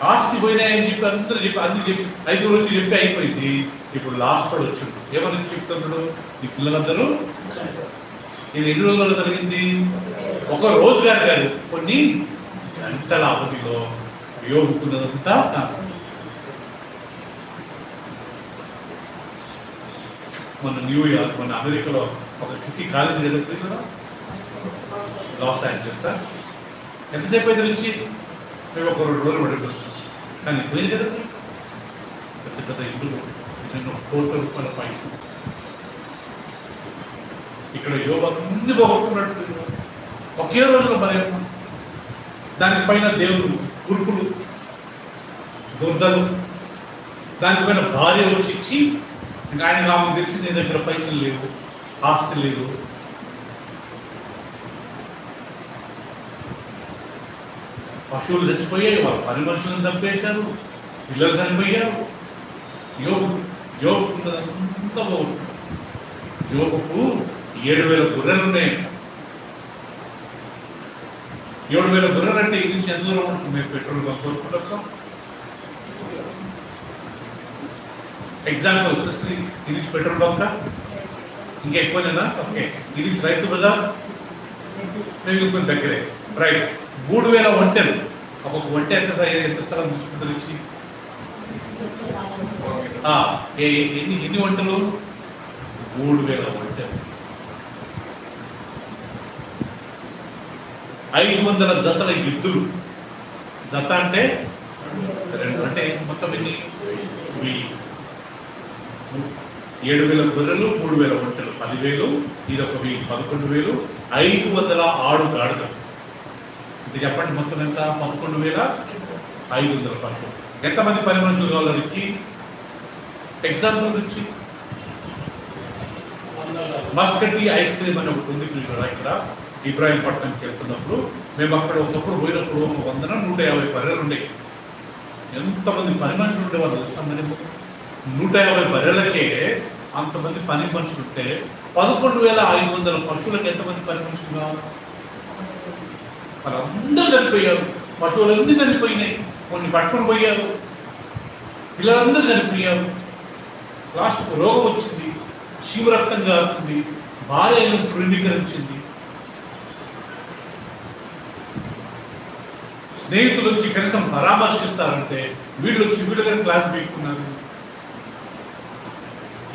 S1: ఆస్తి పోయినాయని చెప్పి అందరూ చెప్పి అందుకు చెప్పి 5 రోజులు చెప్పి అయిపోయింది. ఇప్పుడు లాస్ట్ వాడు వచ్చాడు. ఏమని చెప్తున్నాడు? ఈ పిల్లలందరూ ఇది ఎన్ని రోజుల్లో జరిగింది? ఒక రోజు కాదు, కొన్ని గంటల అవధిలో యోగుకున్నదంతా. మన న్యూయార్క్, మన అమెరికాలో ఒక సిటీ కాలేజీ జరుగుతుంది కదా, లాస్ ఏంజలస్. ఎంతసేపు అయితే నుంచి మేము ఒక 2 రోజులు పడిపోతున్నాం. కానీ పోయింది కదా, పెద్ద పెద్ద ఇల్లు, కోట్ల రూపాయల పైసలు. ఇక్కడ యోగా ముందు పోగొట్టుకున్నట్టు ఒకే రోజులో భయం. దానిపైన దేవుడు కురుపులు దుర్దలు, దానిపైన భార్య వచ్చి ఇచ్చి ఇంకా ఆయన ఆమెకు తెలిసి నీ దగ్గర పైసలు లేవు, ఆస్తి లేదు. పశువులు చచ్చిపోయాయి, వాళ్ళ పని మనుషులను చంపేశారు, పిల్లలు చనిపోయారు. యోగుకున్నదంతా బాగుంటుంది. యోగుకు 7,000 గొర్రెలు ఉన్నాయి. 7,000 గొర్రెలు అంటే ఇది నుంచి ఎంత దూరం ఉంటుంది? మేము పెట్రోల్ బంక్ కోరుకుంటాం. ఎగ్జాంపుల్ సిస్టర్, ఇది పెట్రోల్ బంకా? ఇంకా ఎక్కువనేనా? ఓకే. ఇది రైతు బజార్, మేము ఇంకొంచెం దగ్గరే. రైట్. 3,000 ఒంటెలు. ఒక్కొక్క ఒంటె ఎంత స్థలం తీసుకుంటారు? ఎన్ని వంటలు? 3,000 వంటలు. 500 జతల ఎద్దులు. జత అంటే 2, అంటే మొత్తం ఎన్ని? 7,000 గొర్రెలు, 3,000 వంటలు, 10,000. ఇది ఒక 11,000. 500 ఆడు గాడుగలు. ఇది చెప్పండి, మొత్తం ఎంత? 11,500 పశువులు. ఎంతమంది పని మనుషులు కావాలకి? ఎగ్జాంపుల్ నుంచి మస్కటి ఐస్ క్రీమ్ అని ఒకటి ఉంది ఇక్కడ ఇబ్రాహీంపట్నంకి వెళ్తున్నప్పుడు. మేము అక్కడ ఒకప్పుడు పోయినప్పుడు ఒక 100-150 బర్రెలు ఉండేవి. ఎంతమంది పని మనుషులు ఉండేవాళ్ళు తెలుసా? మేము 150 బర్రెలకే అంతమంది పని మనుషులు ఉంటే 11,500 పశువులకు ఎంతమంది పని మనుషులు కావాలి? వాళ్ళందరూ చనిపోయారు. పశువులన్నీ చనిపోయినాయి, కొన్ని పట్టుకుని పోయారు, పిల్లలందరూ చనిపోయారు. లాస్ట్కు రోగం వచ్చింది, చీము రక్తం కారుతుంది, భార్యను తృణీకరించింది. స్నేహితులు వచ్చి కనీసం పరామర్శిస్తారంటే వీళ్ళు వచ్చి వీళ్ళ దగ్గర క్లాస్ పెట్టుకున్నారు.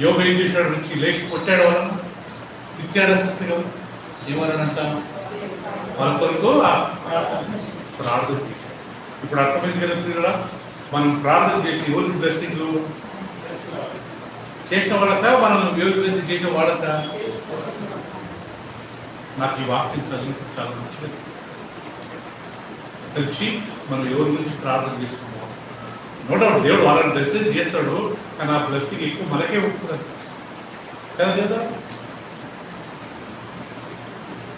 S1: యోగా ఏం చేశాడు? నుంచి లేచి కొట్టాడు, వాళ్ళను తిట్టాడు. సిస్టర్ గారు ఏమన్నారంట? వాళ్ళ కొరకు ప్రార్థన చేశాడు. ఇప్పుడు అర్థమైంది కదా పిల్లరా? మనం ప్రార్థన చేసి ఎవరికి బ్లెస్సింగ్ చేసిన వాళ్ళక, మనం ఎవరికి చేసిన వాళ్ళక? నాకు ఈ వాక్యం చదివి చాలా మంచిది తెలిసి మనం ఎవరి గురించి ప్రార్థన చేసుకుంటాం. నో డౌట్ దేవుడు వాళ్ళని బ్లెస్సింగ్ చేస్తాడు, కానీ ఆ బ్లెస్సింగ్ ఎక్కువ మనకే ఉంటుంది కదా కదా.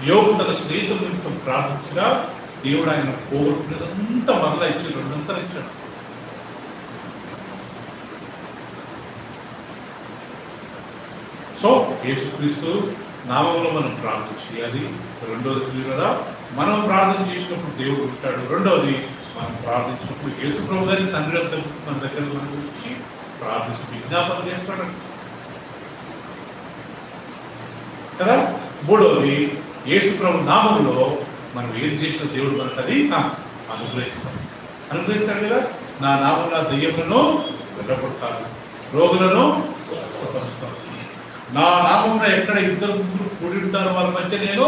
S1: యోగు తన స్నేహితుల నిమిత్తం ప్రార్థించగా దేవుడు ఆయన పోగొట్టుకునేదంతా మరలా ఇచ్చాడు, 2 ఇచ్చాడు. సో యేసుక్రీస్తు నామంలో మనం ప్రార్థన చేయాలి. 2వది క్లియర్. మనం ప్రార్థన చేసినప్పుడు దేవుడు ఉంటాడు. 2వది మనం ప్రార్థించినప్పుడు యేసు ప్రభు గారి తండ్రి వద్ద మన దగ్గర మన గురించి ప్రార్థించి విజ్ఞాపన చేస్తాడు కదా. 3వది యేసు ప్రభు నామంలో మనం ఏది చేసిన దేవుడు మనకు అది అనుగ్రహిస్తాడు కదా. నా నామంలో దెయ్యములను వెళ్ళగొడతాను, రోగులను స్వస్థపరుస్తాను. నా నామంలో ఎక్కడ 2-3 కూడి ఉంటారో వాళ్ళ మధ్య నేను.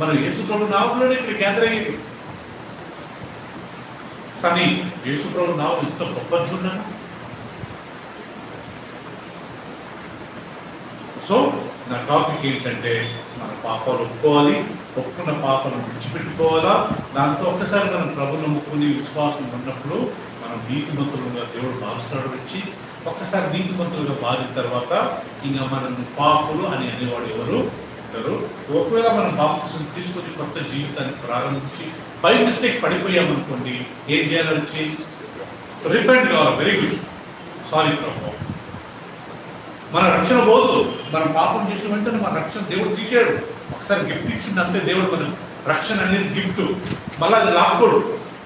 S1: మనం యేసు ప్రభు నామంలోనే ఇక్కడ గ్యాదర్ అయ్యేది. కానీ యేసుప్రభు నామం ఎంత గొప్ప చూడండి. సో నా టాపిక్ ఏంటంటే మన పాపాలు ఒప్పుకోవాలి, ఒప్పుకున్న పాపాలను విడిచిపెట్టుకోవాలా. దాంతో ఒక్కసారి మనం ప్రభుని నమ్ముకుని విశ్వాసం ఉన్నప్పుడు మనం నీతిమంతులుగా దేవుడు మారుస్తాడు వచ్చి ఒక్కసారి నీతిమంతులుగా మారిన తర్వాత ఇంకా మనం పాపులు అని అనేవాడు ఎవరు ఉంటారు. ఒకవేళ మనం బాప్తిసం తీసుకొని కొత్త జీవితాన్ని ప్రారంభించి బై మిస్టేక్ పడిపోయామనుకోండి, ఏం చేయాలని రిపెంట్ కావాలి. వెరీ గుడ్, సారీ ప్రభు. మన రక్షణ పోదు. మనం పాపం చేసిన వెంటనే మన రక్షణ దేవుడు తీసాడు. ఒకసారి గిఫ్ట్ ఇచ్చిండు అంతే. దేవుడు మన రక్షణ అనేది గిఫ్ట్, మళ్ళీ అది లాక్కోడు.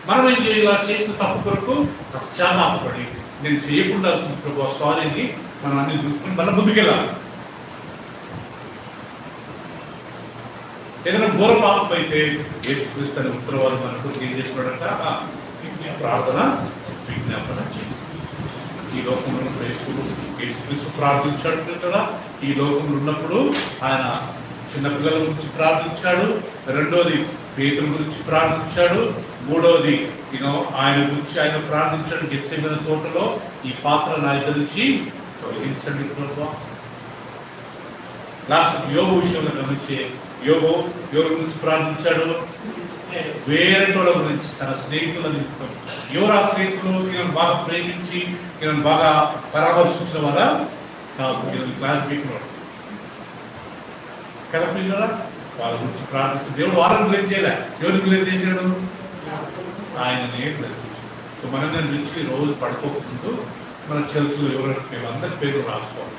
S1: మనం ఏం చేయాలి? చేసిన తప్పు కొరకు పశ్చాత్తాపడి నేను చేయకుండా ప్రభు సారీని మనం అన్ని చూసుకుని మళ్ళీ ముందుకెళ్ళాలి. ఏదైనా ఘోర పాపం అయితే యేసుక్రీస్తు అనే ఉత్తరవారు మనకు ఏం చేస్తున్నాడంట? ప్రార్థన విజ్ఞాపన చేయాలి. ఈ లోకంలో యేసుక్రీస్తు ప్రార్థించాడు కదా. ఈ లోకంలో ఉన్నప్పుడు ఆయన చిన్నపిల్లల గురించి ప్రార్థించాడు. రెండోది పేతురు గురించి ప్రార్థించాడు. మూడవది ఆయన గురించి ఆయన ప్రార్థించాడు. గెత్సేమనే తోటలో ఈ పాత్ర నా ఇద్దరి నుంచి తొలగించండి. లాస్ట్ యోబు విషయంలో గమనించే యోబు ఎవరి గురించి ప్రార్థించాడు? వేరేటోళ్ళ గురించి, తన స్నేహితుల నిమిత్తం. ఎవరు ఆ స్నేహితులు? ఈయన బాగా ప్రేమించి ఈయన బాగా పరామర్శించిన వారా? క్లాస్ పీకున్నాడు కదా పిల్లరా. వాళ్ళ గురించి ప్రార్థిస్తే దేవుడు వాళ్ళని బ్లేమ్ చేయలే. ఎవరిని బ్లేమ్ చేసాడు? ఆయననే బ్లేమ్ చేశాడు. సో మనం దాని గురించి రోజు పడుకోకముందు మన చర్చిలో ఎవరు అందరి పేరు రాసుకోవాలి.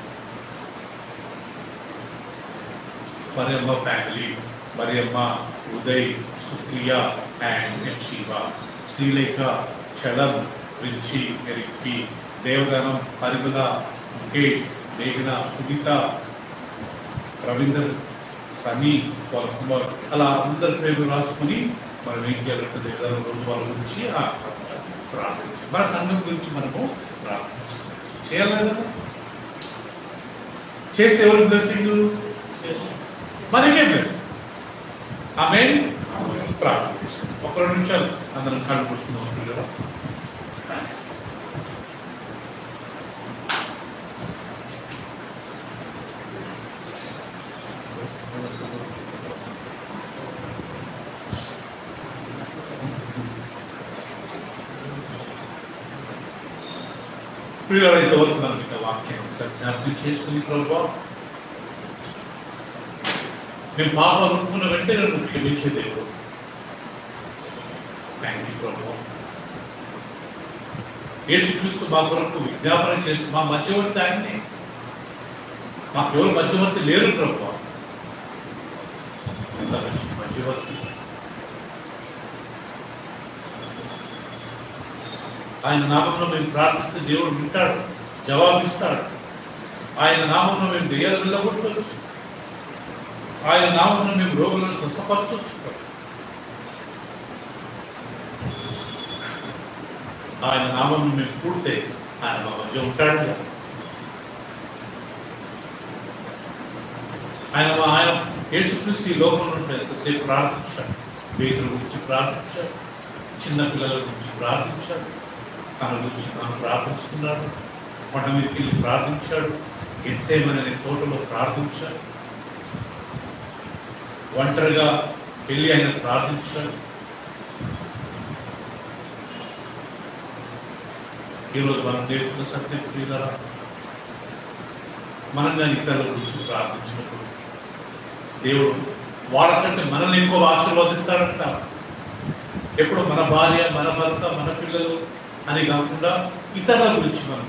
S1: Mariyamma family, Mariyamma, Uday, Supriya and Shiva, Srilekha, Chalam, Richie, ఎరిక్కి, దేవదానం, పరిమళ, ముఖేష్, మేఘన, సునీత, రవీందర్, సనీ, వాళ్ళ కుమార్, అలా అందరి పేరు రాసుకుని మనం ఏం చేయాలంటే దేవదానం రోజు వాళ్ళ గురించి ప్రార్థించాలి. మన సంఘం గురించి మనము ప్రార్థించాలి. చేయాలి కదా? చేస్తే ఎవరు బ్లెస్సింగ్? మనకే బ్లెస్సింగ్. ఆమేన్. ప్రార్థన చేస్తాం. ఒక 2 నిమిషాలు అందరం కళ్ళు మూసుకుందాం. ప్రియులారా, ఇంతవరకు మనం ఇక వాక్యం ఒకసారి జ్ఞాపకం చేసుకుని ప్రభువా, మేము పాపాలు ఒప్పుకున్న వెంటనే నన్ను క్షమించే దేవుడు. థ్యాంక్ యూ ప్రభువా. యేసుక్రీస్తు మా కొరకు విజ్ఞాపన చేస్తూ మా మధ్యవర్తి ఆయన్ని. మాకెవరు మధ్యవర్తి లేరు ప్రభువా. ఎంత మంచి మధ్యవర్తి. ఆయన నామంలో మేము ప్రార్థిస్తే దేవుడు వింటాడు, జవాబిస్తాడు. ఆయన నామంలో మేము దెయ్యాలు వెళ్ళగొట్టవచ్చు. ఆయన నామంలో మేము రోగులను స్వస్థపరచవచ్చు. ఆయన నామంలో మేము కూడితే ఆయన మా మధ్య ఉంటాడు. ఆయన యేసుక్రీస్తు ఈ లోకంలో ఎంతసేపు ప్రార్థించాడు. పేతురు గురించి ప్రార్థించాడు, చిన్న పిల్లల గురించి ప్రార్థించాడు, తన గురించి తాను ప్రార్థించుకున్నాడు, కొండ మీదకి వెళ్ళి ప్రార్థించాడు, గెత్సేమనే తోటలో ప్రార్థించాడు, ఒంటరిగా వెళ్ళి ఆయన ప్రార్థించాడు. ఈరోజు మనం నేర్చుకున్న సత్యం ప్రియులారా, మనం కానీ ఇతరుల గురించి ప్రార్థించినప్పుడు దేవుడు వాళ్ళకంటే మనల్ని ఎక్కువ ఆశీర్వదిస్తాడంట. ఎప్పుడు మన భార్య, మన భర్త, మన పిల్లలు అని కాకుండా ఇతరుల గురించి మనం